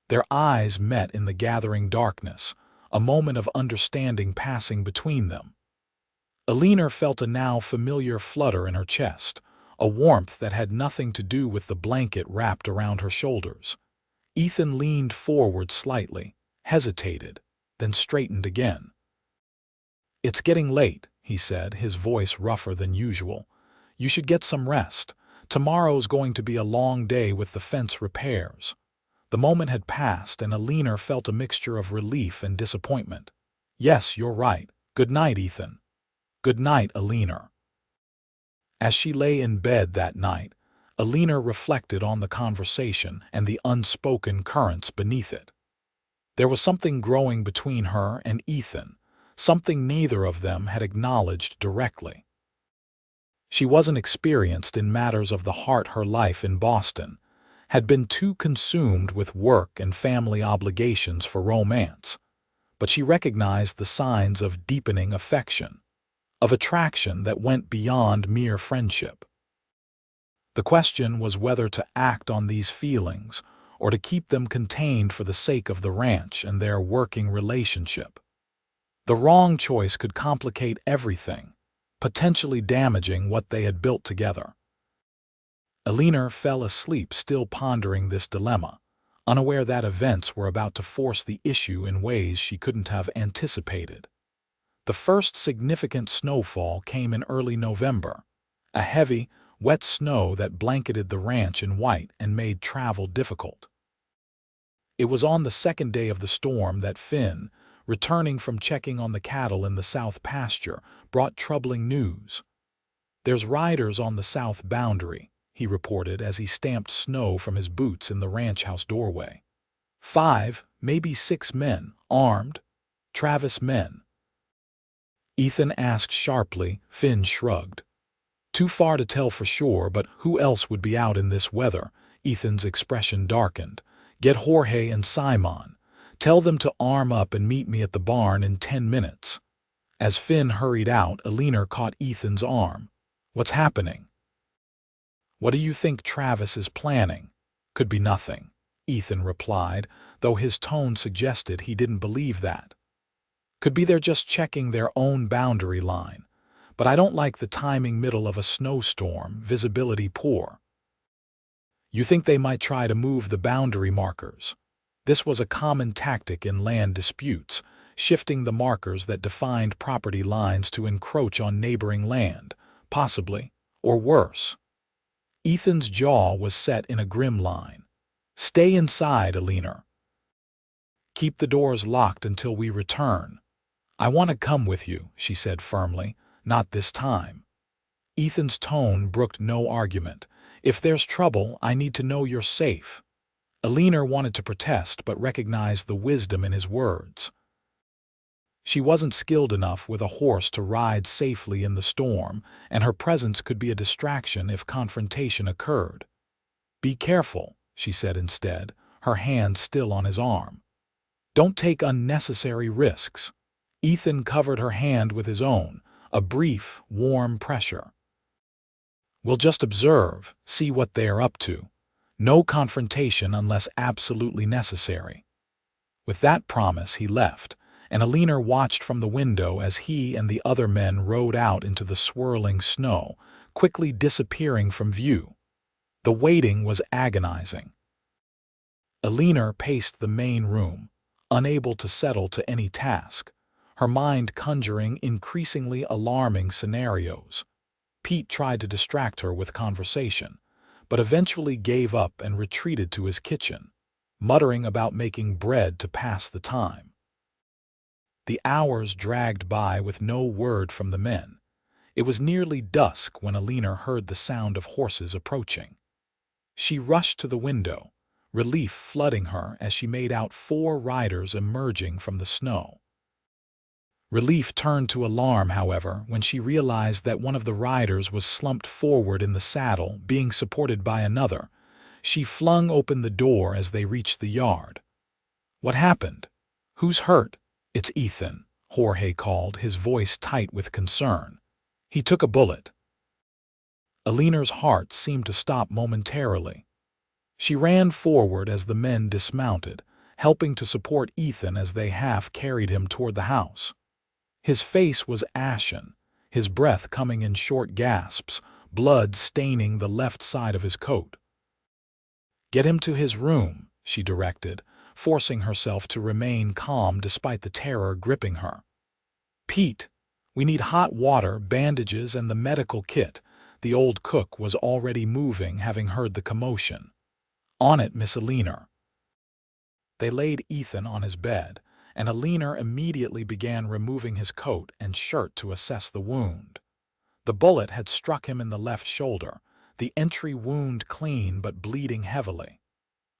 Their eyes met in the gathering darkness, a moment of understanding passing between them. Eleanor felt a now familiar flutter in her chest, a warmth that had nothing to do with the blanket wrapped around her shoulders. Ethan leaned forward slightly, hesitated, then straightened again. It's getting late, he said, his voice rougher than usual. You should get some rest. Tomorrow's going to be a long day with the fence repairs. The moment had passed, and Eleanor felt a mixture of relief and disappointment. Yes, you're right. Good night, Ethan. Good night, Eleanor. As she lay in bed that night, Eleanor reflected on the conversation and the unspoken currents beneath it. There was something growing between her and Ethan, something neither of them had acknowledged directly. She wasn't experienced in matters of the heart. Her life in Boston had been too consumed with work and family obligations for romance, but she recognized the signs of deepening affection, of attraction that went beyond mere friendship. The question was whether to act on these feelings or to keep them contained for the sake of the ranch and their working relationship. The wrong choice could complicate everything, potentially damaging what they had built together. Eleanor fell asleep still pondering this dilemma, unaware that events were about to force the issue in ways she couldn't have anticipated. The first significant snowfall came in early November, a heavy, wet snow that blanketed the ranch in white and made travel difficult. It was on the second day of the storm that Finn, returning from checking on the cattle in the south pasture, brought troubling news. There's riders on the south boundary, he reported as he stamped snow from his boots in the ranch house doorway. 5, maybe 6 men, armed. Travis men. Ethan asked sharply. Finn shrugged. Too far to tell for sure, but who else would be out in this weather? Ethan's expression darkened. Get Jorge and Simon. Tell them to arm up and meet me at the barn in 10 minutes. As Finn hurried out, Eleanor caught Ethan's arm. What's happening? What do you think Travis is planning? Could be nothing, Ethan replied, though his tone suggested he didn't believe that. Could be they're just checking their own boundary line, but I don't like the timing. Middle of a snowstorm, visibility poor. You think they might try to move the boundary markers? This was a common tactic in land disputes, shifting the markers that defined property lines to encroach on neighboring land, possibly, or worse. Ethan's jaw was set in a grim line. Stay inside, Eleanor. Keep the doors locked until we return. I want to come with you, she said firmly. Not this time. Ethan's tone brooked no argument. If there's trouble, I need to know you're safe. Eleanor wanted to protest but recognized the wisdom in his words. She wasn't skilled enough with a horse to ride safely in the storm, and her presence could be a distraction if confrontation occurred. Be careful, she said instead, her hand still on his arm. Don't take unnecessary risks. Ethan covered her hand with his own, a brief, warm pressure. We'll just observe, see what they are up to. No confrontation unless absolutely necessary. With that promise, he left, and Eleanor watched from the window as he and the other men rode out into the swirling snow, quickly disappearing from view. The waiting was agonizing. Eleanor paced the main room, unable to settle to any task, her mind conjuring increasingly alarming scenarios. Pete tried to distract her with conversation, but eventually gave up and retreated to his kitchen, muttering about making bread to pass the time. The hours dragged by with no word from the men. It was nearly dusk when Eleanor heard the sound of horses approaching. She rushed to the window, relief flooding her as she made out 4 riders emerging from the snow. Relief turned to alarm, however, when she realized that one of the riders was slumped forward in the saddle, being supported by another. She flung open the door as they reached the yard. "What happened? Who's hurt?" "It's Ethan," Jorge called, his voice tight with concern. "He took a bullet." Eleanor's heart seemed to stop momentarily. She ran forward as the men dismounted, helping to support Ethan as they half carried him toward the house. His face was ashen, his breath coming in short gasps, blood staining the left side of his coat. "Get him to his room," she directed, forcing herself to remain calm despite the terror gripping her. "Pete, we need hot water, bandages, and the medical kit." The old cook was already moving, having heard the commotion. "On it, Miss Eleanor." They laid Ethan on his bed, and Eleanor immediately began removing his coat and shirt to assess the wound. The bullet had struck him in the left shoulder, the entry wound clean but bleeding heavily.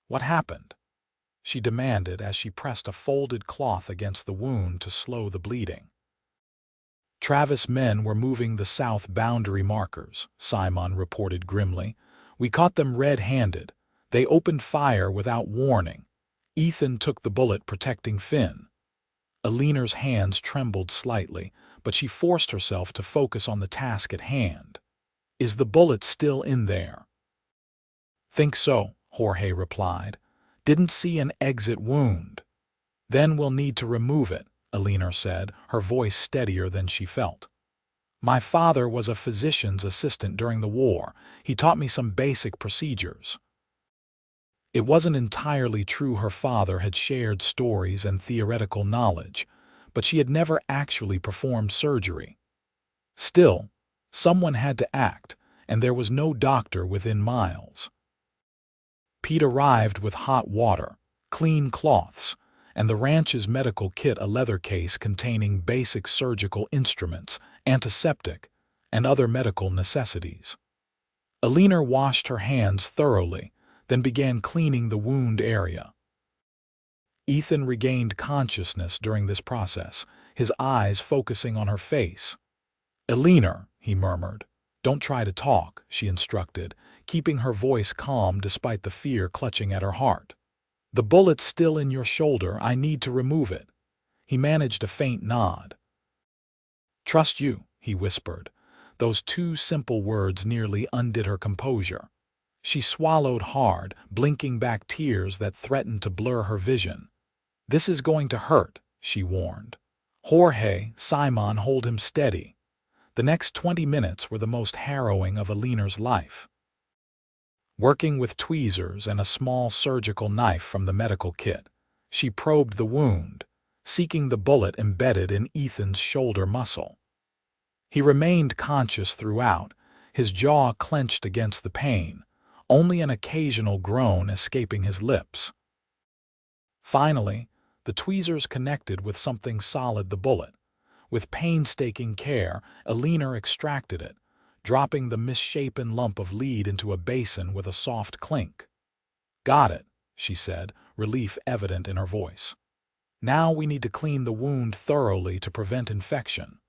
"What happened?" she demanded as she pressed a folded cloth against the wound to slow the bleeding. "Travis men were moving the south boundary markers," Simon reported grimly. "We caught them red-handed. They opened fire without warning. Ethan took the bullet protecting Finn." Eleanor's hands trembled slightly, but she forced herself to focus on the task at hand. "Is the bullet still in there?" "Think so," Jorge replied. "Didn't see an exit wound." "Then we'll need to remove it," Eleanor said, her voice steadier than she felt. "My father was a physician's assistant during the war. He taught me some basic procedures." It wasn't entirely true her father had shared stories and theoretical knowledge, but she had never actually performed surgery. Still, someone had to act, and there was no doctor within miles. Pete arrived with hot water, clean cloths, and the ranch's medical kit, a leather case containing basic surgical instruments, antiseptic, and other medical necessities. Eleanor washed her hands thoroughly, then began cleaning the wound area. Ethan regained consciousness during this process, his eyes focusing on her face. "Eleanor," he murmured. "Don't try to talk," she instructed, keeping her voice calm despite the fear clutching at her heart. "The bullet's still in your shoulder. I need to remove it." He managed a faint nod. "Trust you," he whispered. Those 2 simple words nearly undid her composure. She swallowed hard, blinking back tears that threatened to blur her vision. "This is going to hurt," she warned. "Jorge, Simon, hold him steady." The next 20 minutes were the most harrowing of Eleanor's life. Working with tweezers and a small surgical knife from the medical kit, she probed the wound, seeking the bullet embedded in Ethan's shoulder muscle. He remained conscious throughout, his jaw clenched against the pain, only an occasional groan escaping his lips. Finally, the tweezers connected with something solid, the bullet. With painstaking care, Eleanor extracted it, dropping the misshapen lump of lead into a basin with a soft clink. "Got it," she said, relief evident in her voice. "Now we need to clean the wound thoroughly to prevent infection."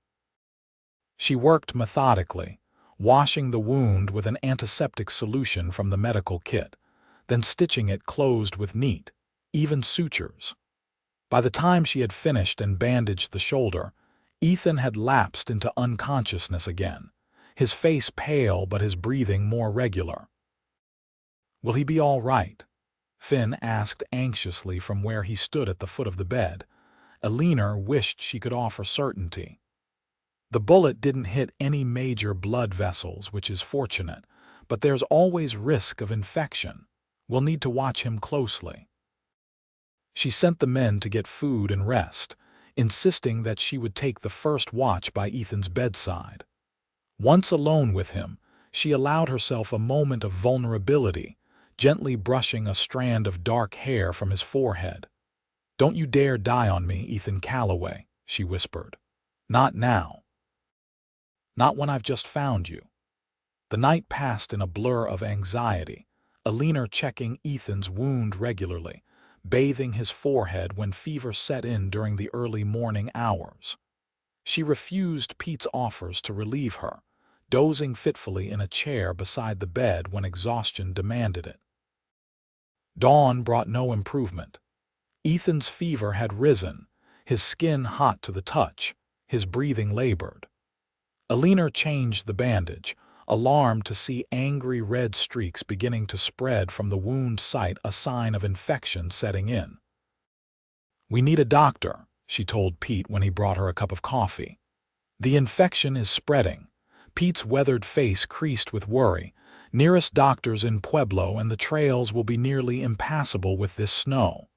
She worked methodically, washing the wound with an antiseptic solution from the medical kit, then stitching it closed with neat, even sutures. By the time she had finished and bandaged the shoulder, Ethan had lapsed into unconsciousness again, his face pale but his breathing more regular. "Will he be all right?" Finn asked anxiously from where he stood at the foot of the bed. Eleanor wished she could offer certainty. "The bullet didn't hit any major blood vessels, which is fortunate, but there's always risk of infection. We'll need to watch him closely." She sent the men to get food and rest, insisting that she would take the first watch by Ethan's bedside. Once alone with him, She allowed herself a moment of vulnerability, gently brushing a strand of dark hair from his forehead. "Don't you dare die on me, Ethan Calloway," she whispered. "Not now. Not when I've just found you." The night passed in a blur of anxiety, Eleanor checking Ethan's wound regularly, bathing his forehead when fever set in during the early morning hours. She refused Pete's offers to relieve her, dozing fitfully in a chair beside the bed when exhaustion demanded it. Dawn brought no improvement. Ethan's fever had risen, his skin hot to the touch, his breathing labored. Eleanor changed the bandage, alarmed to see angry red streaks beginning to spread from the wound site, a sign of infection setting in. "We need a doctor," she told Pete when he brought her a cup of coffee. "The infection is spreading." Pete's weathered face creased with worry. "Nearest doctors in Pueblo, and the trails will be nearly impassable with this snow."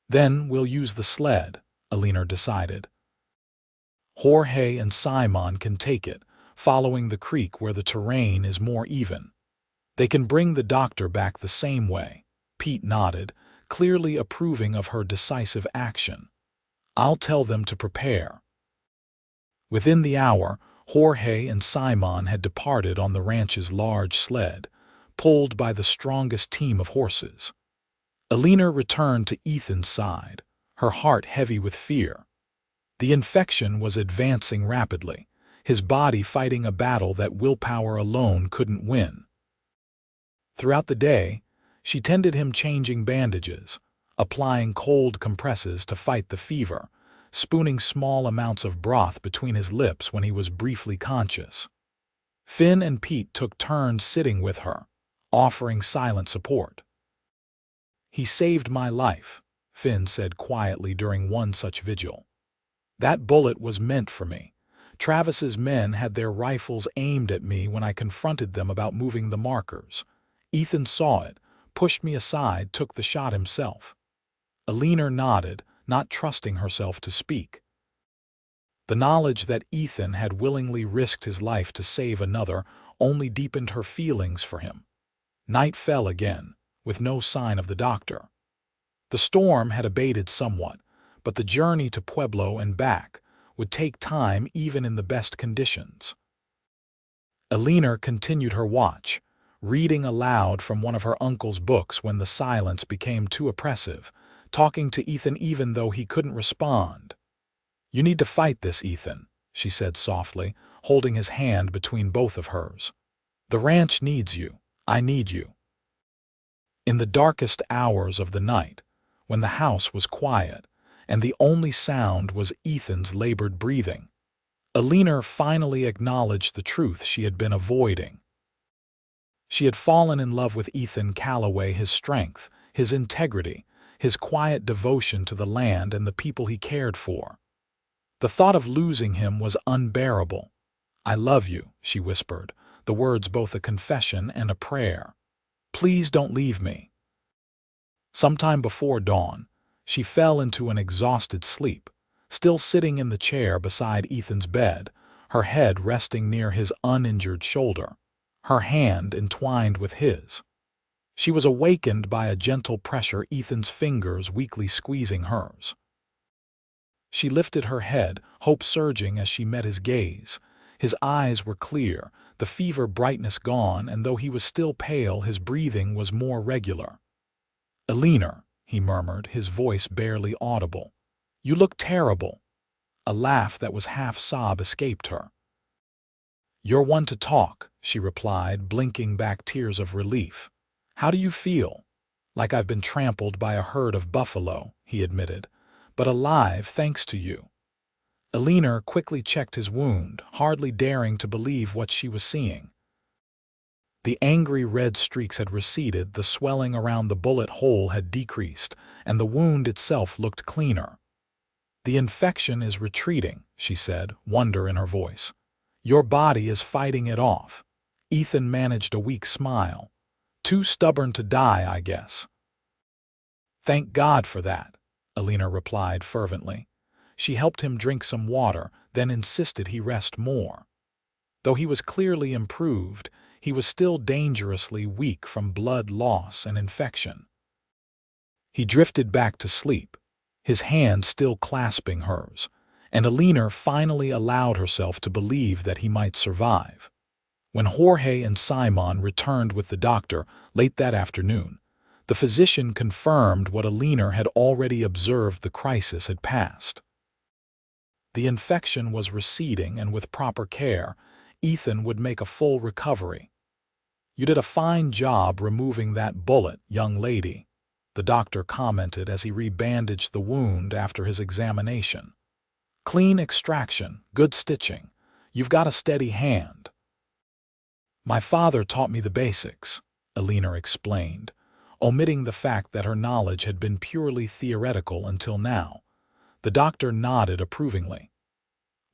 "Then we'll use the sled," Eleanor decided. "Jorge and Simon can take it, following the creek where the terrain is more even. They can bring the doctor back the same way." Pete nodded, clearly approving of her decisive action. "I'll tell them to prepare." Within the hour, Jorge and Simon had departed on the ranch's large sled, pulled by the strongest team of horses. Eleanor returned to Ethan's side, her heart heavy with fear. The infection was advancing rapidly, his body fighting a battle that willpower alone couldn't win. Throughout the day, she tended him, changing bandages, applying cold compresses to fight the fever, spooning small amounts of broth between his lips when he was briefly conscious. Finn and Pete took turns sitting with her, offering silent support. "He saved my life," Finn said quietly during one such vigil. "That bullet was meant for me. Travis's men had their rifles aimed at me when I confronted them about moving the markers. Ethan saw it, pushed me aside, took the shot himself." Eleanor nodded, not trusting herself to speak. The knowledge that Ethan had willingly risked his life to save another only deepened her feelings for him. Night fell again, with no sign of the doctor. The storm had abated somewhat, but the journey to Pueblo and back would take time even in the best conditions. Eleanor continued her watch, reading aloud from one of her uncle's books when the silence became too oppressive, talking to Ethan even though he couldn't respond. "You need to fight this, Ethan," she said softly, holding his hand between both of hers. "The ranch needs you. I need you." In the darkest hours of the night, when the house was quiet, and the only sound was Ethan's labored breathing, Eleanor finally acknowledged the truth she had been avoiding. She had fallen in love with Ethan Calloway, his strength, his integrity, his quiet devotion to the land and the people he cared for. The thought of losing him was unbearable. "I love you," she whispered, the words both a confession and a prayer. "Please don't leave me." Sometime before dawn, she fell into an exhausted sleep, still sitting in the chair beside Ethan's bed, her head resting near his uninjured shoulder, her hand entwined with his. She was awakened by a gentle pressure, Ethan's fingers weakly squeezing hers. She lifted her head, hope surging as she met his gaze. His eyes were clear, the fever brightness gone, and though he was still pale, his breathing was more regular. "Eleanor," he murmured, his voice barely audible. "You look terrible." A laugh that was half-sob escaped her. "You're one to talk," she replied, blinking back tears of relief. "How do you feel?" "Like I've been trampled by a herd of buffalo," he admitted, "but alive thanks to you." Eleanor quickly checked his wound, hardly daring to believe what she was seeing. The angry red streaks had receded, the swelling around the bullet hole had decreased, and the wound itself looked cleaner. "The infection is retreating," she said, wonder in her voice. "Your body is fighting it off." Ethan managed a weak smile. "Too stubborn to die, I guess." "Thank God for that," Eleanor replied fervently. She helped him drink some water, then insisted he rest more. Though he was clearly improved, he was still dangerously weak from blood loss and infection. He drifted back to sleep, his hand still clasping hers, and Eleanor finally allowed herself to believe that he might survive. When Jorge and Simon returned with the doctor late that afternoon, the physician confirmed what Eleanor had already observed: the crisis had passed. The infection was receding, and with proper care, Ethan would make a full recovery. "You did a fine job removing that bullet, young lady," the doctor commented as he rebandaged the wound after his examination. "Clean extraction, good stitching. You've got a steady hand." "My father taught me the basics," Eleanor explained, omitting the fact that her knowledge had been purely theoretical until now. The doctor nodded approvingly.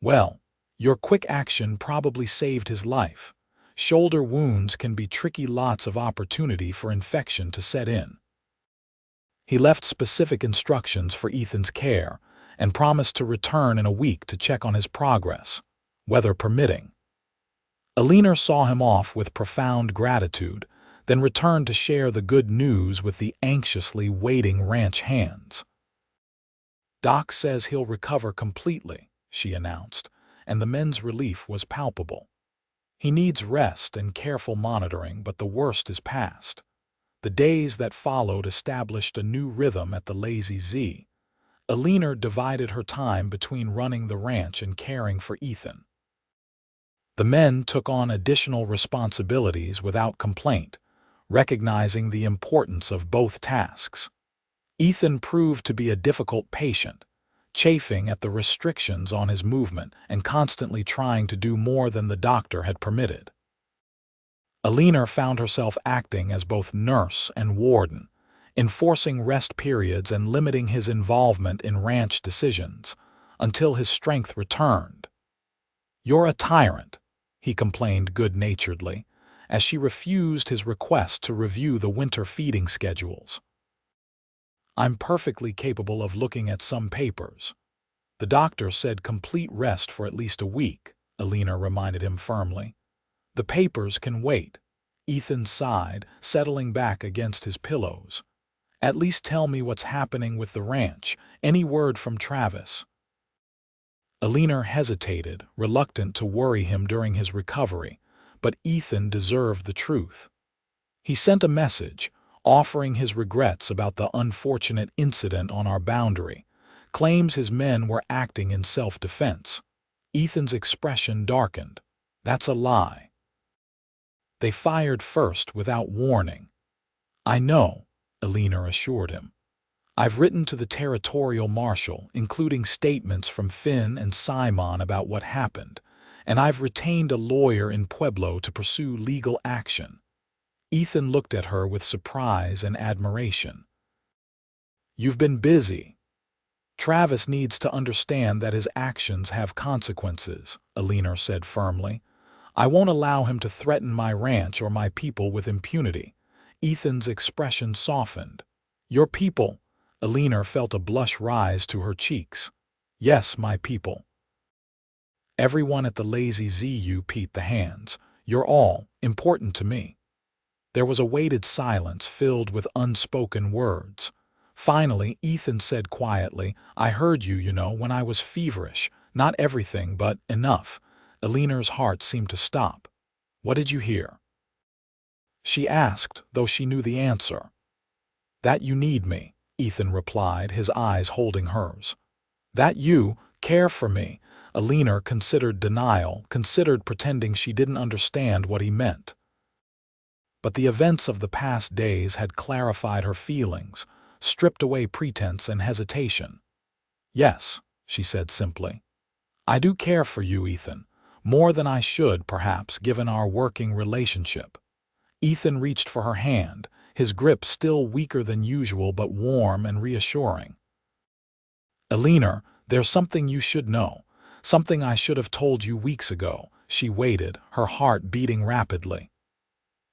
"Well, your quick action probably saved his life. Shoulder wounds can be tricky, lots of opportunity for infection to set in." He left specific instructions for Ethan's care and promised to return in a week to check on his progress, weather permitting. Eleanor saw him off with profound gratitude, then returned to share the good news with the anxiously waiting ranch hands. "Doc says he'll recover completely," she announced, and the men's relief was palpable. "He needs rest and careful monitoring, but the worst is past." The days that followed established a new rhythm at the Lazy Z. Eleanor divided her time between running the ranch and caring for Ethan. The men took on additional responsibilities without complaint, recognizing the importance of both tasks. Ethan proved to be a difficult patient, chafing at the restrictions on his movement and constantly trying to do more than the doctor had permitted. Eleanor found herself acting as both nurse and warden, enforcing rest periods and limiting his involvement in ranch decisions until his strength returned. "You're a tyrant," he complained good-naturedly, as she refused his request to review the winter feeding schedules. "I'm perfectly capable of looking at some papers." "The doctor said complete rest for at least a week," Eleanor reminded him firmly. "The papers can wait." Ethan sighed, settling back against his pillows. "At least tell me what's happening with the ranch. Any word from Travis?" Eleanor hesitated, reluctant to worry him during his recovery, but Ethan deserved the truth. "He sent a message, offering his regrets about the unfortunate incident on our boundary. Claims his men were acting in self-defense." Ethan's expression darkened. "That's a lie. They fired first without warning." "I know," Eleanor assured him. "I've written to the territorial marshal, including statements from Finn and Simon about what happened, and I've retained a lawyer in Pueblo to pursue legal action." Ethan looked at her with surprise and admiration. "You've been busy." "Travis needs to understand that his actions have consequences," Eleanor said firmly. "I won't allow him to threaten my ranch or my people with impunity." Ethan's expression softened. "Your people?" Eleanor felt a blush rise to her cheeks. "Yes, my people. Everyone at the Lazy ZU, Pete the hands. You're all important to me." There was a weighted silence filled with unspoken words. Finally, Ethan said quietly, "I heard you, when I was feverish. Not everything, but enough." Eleanor's heart seemed to stop. "What did you hear?" she asked, though she knew the answer. "That you need me," Ethan replied, his eyes holding hers. "That you care for me." Eleanor considered denial, considered pretending she didn't understand what he meant. But the events of the past days had clarified her feelings, stripped away pretense and hesitation. "Yes," she said simply. "I do care for you, Ethan. More than I should, perhaps, given our working relationship." Ethan reached for her hand, his grip still weaker than usual but warm and reassuring. "Eleanor, there's something you should know. Something I should have told you weeks ago." She waited, her heart beating rapidly.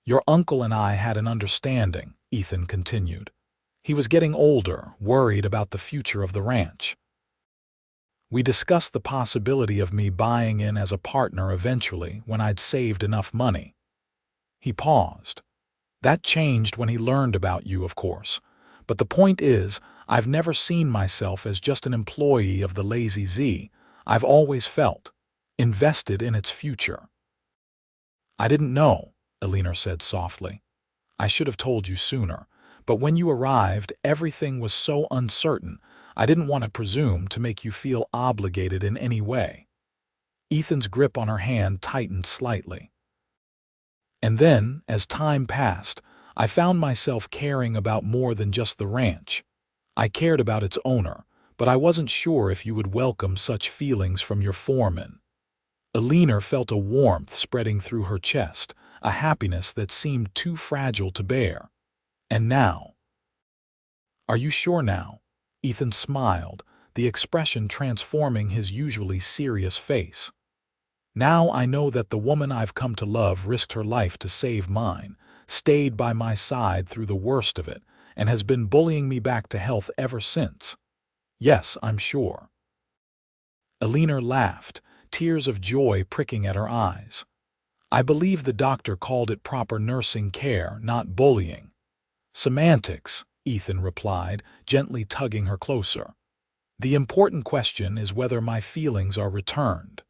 "Your uncle and I had an understanding," Ethan continued. "He was getting older, worried about the future of the ranch. We discussed the possibility of me buying in as a partner eventually when I'd saved enough money." He paused. That changed when he learned about you, of course. But the point is, I've never seen myself as just an employee of the Lazy Z. I've always felt invested in its future. I didn't know, Eleanor said softly. I should have told you sooner. But when you arrived, everything was so uncertain. I didn't want to presume to make you feel obligated in any way. Ethan's grip on her hand tightened slightly. And then, as time passed, I found myself caring about more than just the ranch. I cared about its owner, but I wasn't sure if you would welcome such feelings from your foreman. Eleanor felt a warmth spreading through her chest, a happiness that seemed too fragile to bear. And now? Are you sure now? Ethan smiled, the expression transforming his usually serious face. Now I know that the woman I've come to love risked her life to save mine, stayed by my side through the worst of it, and has been bullying me back to health ever since. Yes, I'm sure. Eleanor laughed, tears of joy pricking at her eyes. I believe the doctor called it proper nursing care, not bullying. Semantics, Ethan replied, gently tugging her closer. The important question is whether my feelings are returned.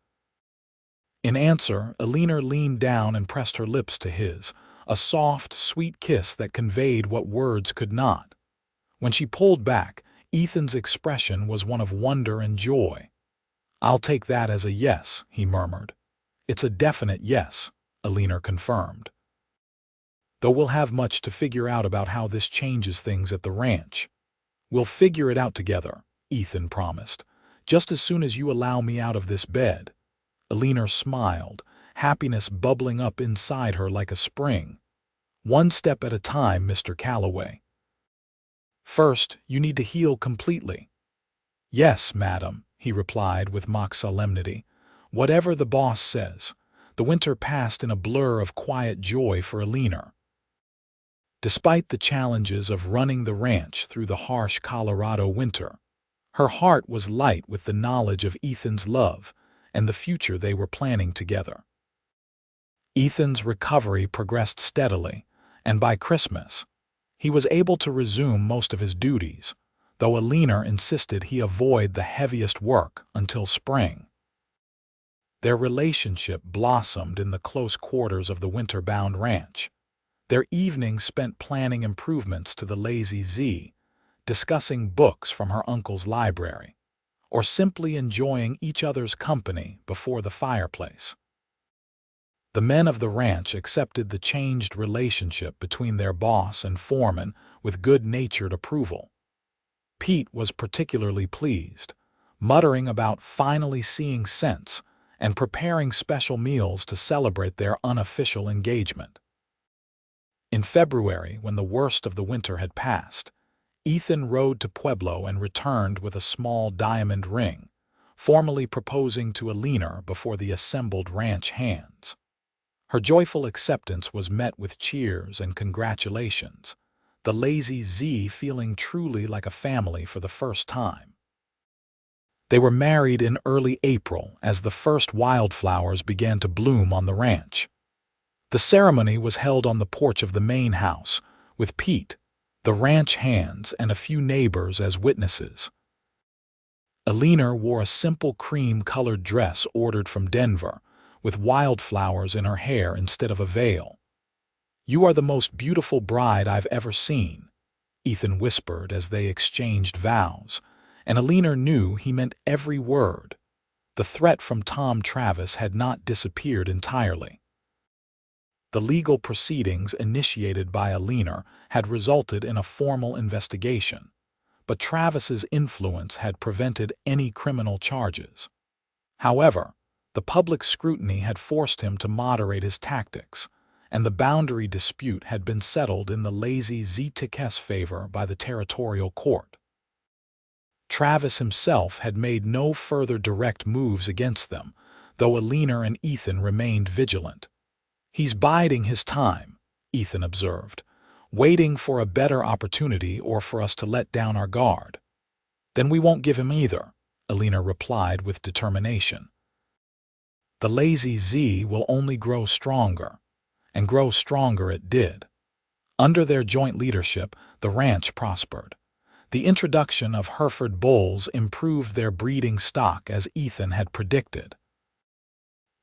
In answer, Eleanor leaned down and pressed her lips to his, a soft, sweet kiss that conveyed what words could not. When she pulled back, Ethan's expression was one of wonder and joy. I'll take that as a yes, he murmured. It's a definite yes, Eleanor confirmed. Though we'll have much to figure out about how this changes things at the ranch. We'll figure it out together, Ethan promised, just as soon as you allow me out of this bed. Eleanor smiled, happiness bubbling up inside her like a spring. One step at a time, Mr. Calloway. First, you need to heal completely. Yes, madam, he replied with mock solemnity. Whatever the boss says. The winter passed in a blur of quiet joy for Eleanor. Despite the challenges of running the ranch through the harsh Colorado winter, her heart was light with the knowledge of Ethan's love and the future they were planning together. Ethan's recovery progressed steadily, and by Christmas, he was able to resume most of his duties, though Eleanor insisted he avoid the heaviest work until spring. Their relationship blossomed in the close quarters of the winter-bound ranch. Their evenings spent planning improvements to the Lazy Z, discussing books from her uncle's library, or simply enjoying each other's company before the fireplace. The men of the ranch accepted the changed relationship between their boss and foreman with good-natured approval. Pete was particularly pleased, muttering about finally seeing sense and preparing special meals to celebrate their unofficial engagement. In February, when the worst of the winter had passed, Ethan rode to Pueblo and returned with a small diamond ring, formally proposing to Eleanor before the assembled ranch hands. Her joyful acceptance was met with cheers and congratulations, the Lazy Z feeling truly like a family for the first time. They were married in early April as the first wildflowers began to bloom on the ranch. The ceremony was held on the porch of the main house, with Pete, the ranch hands, and a few neighbors as witnesses. Eleanor wore a simple cream-colored dress ordered from Denver, with wildflowers in her hair instead of a veil. "You are the most beautiful bride I've ever seen," Ethan whispered as they exchanged vows, and Eleanor knew he meant every word. The threat from Tom Travis had not disappeared entirely. The legal proceedings initiated by Eleanor had resulted in a formal investigation, but Travis's influence had prevented any criminal charges. However, the public scrutiny had forced him to moderate his tactics, and the boundary dispute had been settled in the Lazy Z's favor by the territorial court. Travis himself had made no further direct moves against them, though Eleanor and Ethan remained vigilant. "He's biding his time," Ethan observed, "waiting for a better opportunity or for us to let down our guard." "Then we won't give him either," Eleanor replied with determination. "The Lazy Z will only grow stronger, and grow stronger it did. Under their joint leadership, the ranch prospered. The introduction of Hereford bulls improved their breeding stock as Ethan had predicted.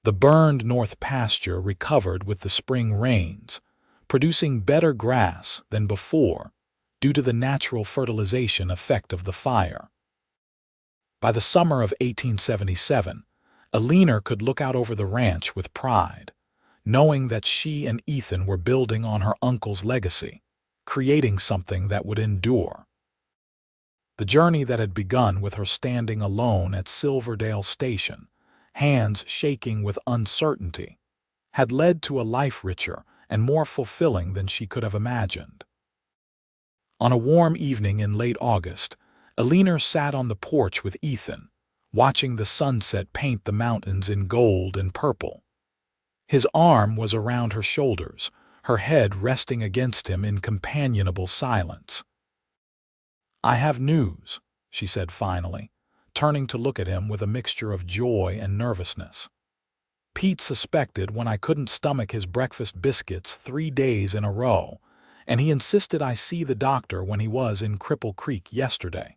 The burned north pasture recovered with the spring rains, producing better grass than before due to the natural fertilization effect of the fire. By the summer of 1877, Eleanor could look out over the ranch with pride, knowing that she and Ethan were building on her uncle's legacy, creating something that would endure. The journey that had begun with her standing alone at Silverdale Station, hands shaking with uncertainty, had led to a life richer and more fulfilling than she could have imagined. On a warm evening in late August, Eleanor sat on the porch with Ethan, watching the sunset paint the mountains in gold and purple. His arm was around her shoulders, her head resting against him in companionable silence. "I have news," she said finally, turning to look at him with a mixture of joy and nervousness. "Pete suspected when I couldn't stomach his breakfast biscuits 3 days in a row, and he insisted I see the doctor when he was in Cripple Creek yesterday."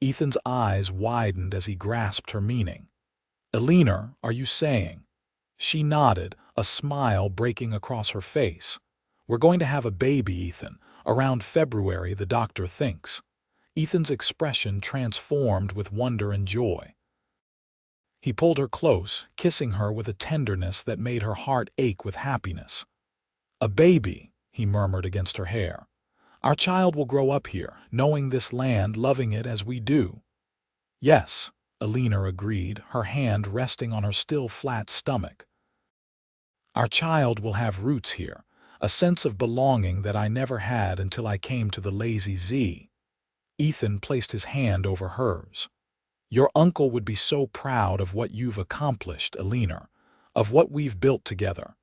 Ethan's eyes widened as he grasped her meaning. "Eleanor, are you saying?" She nodded, a smile breaking across her face. "We're going to have a baby, Ethan, around February, the doctor thinks." Ethan's expression transformed with wonder and joy. He pulled her close, kissing her with a tenderness that made her heart ache with happiness. "A baby," he murmured against her hair. "Our child will grow up here, knowing this land, loving it as we do." "Yes," Eleanor agreed, her hand resting on her still flat stomach. "Our child will have roots here, a sense of belonging that I never had until I came to the Lazy Z." Ethan placed his hand over hers. "Your uncle would be so proud of what you've accomplished, Eleanor, of what we've built together."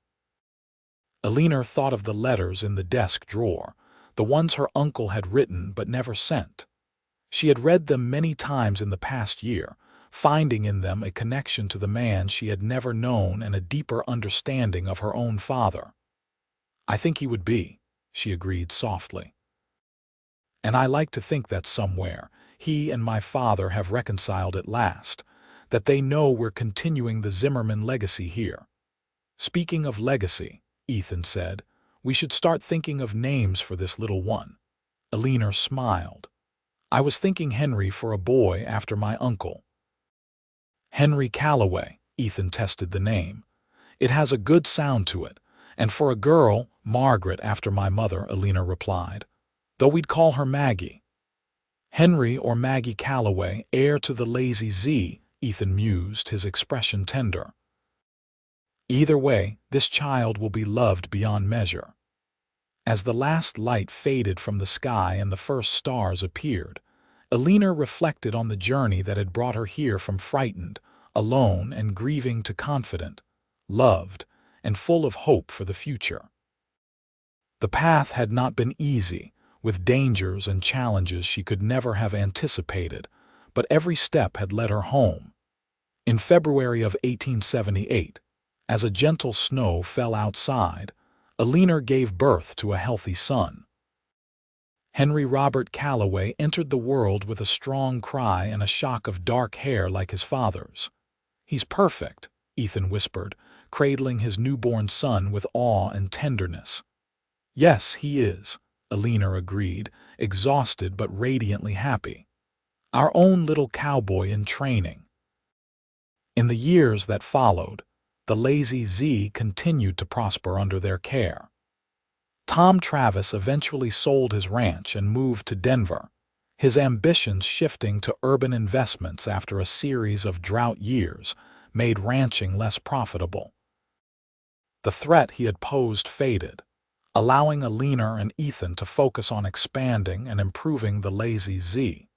Eleanor thought of the letters in the desk drawer, the ones her uncle had written but never sent. She had read them many times in the past year, finding in them a connection to the man she had never known and a deeper understanding of her own father. "I think he would be," she agreed softly. "And I like to think that somewhere he and my father have reconciled at last, that they know we're continuing the Zimmerman legacy here." "Speaking of legacy," Ethan said, "we should start thinking of names for this little one." Eleanor smiled. "I was thinking Henry for a boy after my uncle." "Henry Calloway," Ethan tested the name. "It has a good sound to it. And for a girl, Margaret after my mother," Eleanor replied. "Though we'd call her Maggie." "Henry or Maggie Calloway, heir to the Lazy Z," Ethan mused, his expression tender. "Either way, this child will be loved beyond measure." As the last light faded from the sky and the first stars appeared, Eleanor reflected on the journey that had brought her here from frightened, alone, and grieving to confident, loved, and full of hope for the future. The path had not been easy, with dangers and challenges she could never have anticipated, but every step had led her home. In February of 1878, as a gentle snow fell outside, Eleanor gave birth to a healthy son. Henry Robert Calloway entered the world with a strong cry and a shock of dark hair like his father's. "He's perfect," Ethan whispered, cradling his newborn son with awe and tenderness. "Yes, he is," Eleanor agreed, exhausted but radiantly happy. "Our own little cowboy in training." In the years that followed, the Lazy Z continued to prosper under their care. Tom Travis eventually sold his ranch and moved to Denver, his ambitions shifting to urban investments after a series of drought years made ranching less profitable. The threat he had posed faded, allowing Eleanor and Ethan to focus on expanding and improving the Lazy Z.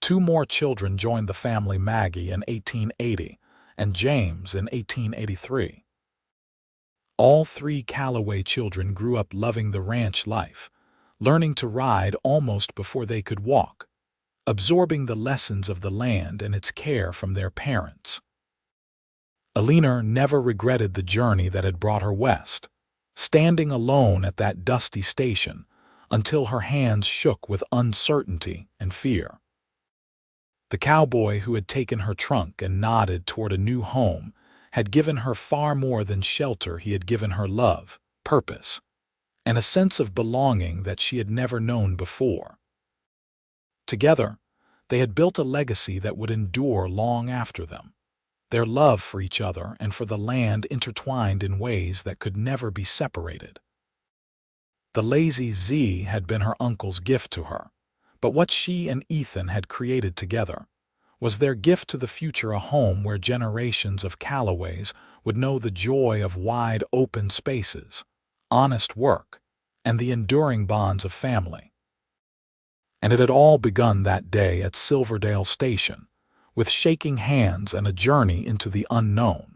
2 more children joined the family, Maggie in 1880 and James in 1883. All 3 Calloway children grew up loving the ranch life, learning to ride almost before they could walk, absorbing the lessons of the land and its care from their parents. Eleanor never regretted the journey that had brought her west, standing alone at that dusty station until her hands shook with uncertainty and fear. The cowboy who had taken her trunk and nodded toward a new home had given her far more than shelter. He had given her love, purpose, and a sense of belonging that she had never known before. Together, they had built a legacy that would endure long after them, their love for each other and for the land intertwined in ways that could never be separated. The lazy Z had been her uncle's gift to her, but what she and Ethan had created together was their gift to the future, a home where generations of Callaways would know the joy of wide open spaces, honest work, and the enduring bonds of family. And it had all begun that day at Silverdale Station, with shaking hands and a journey into the unknown.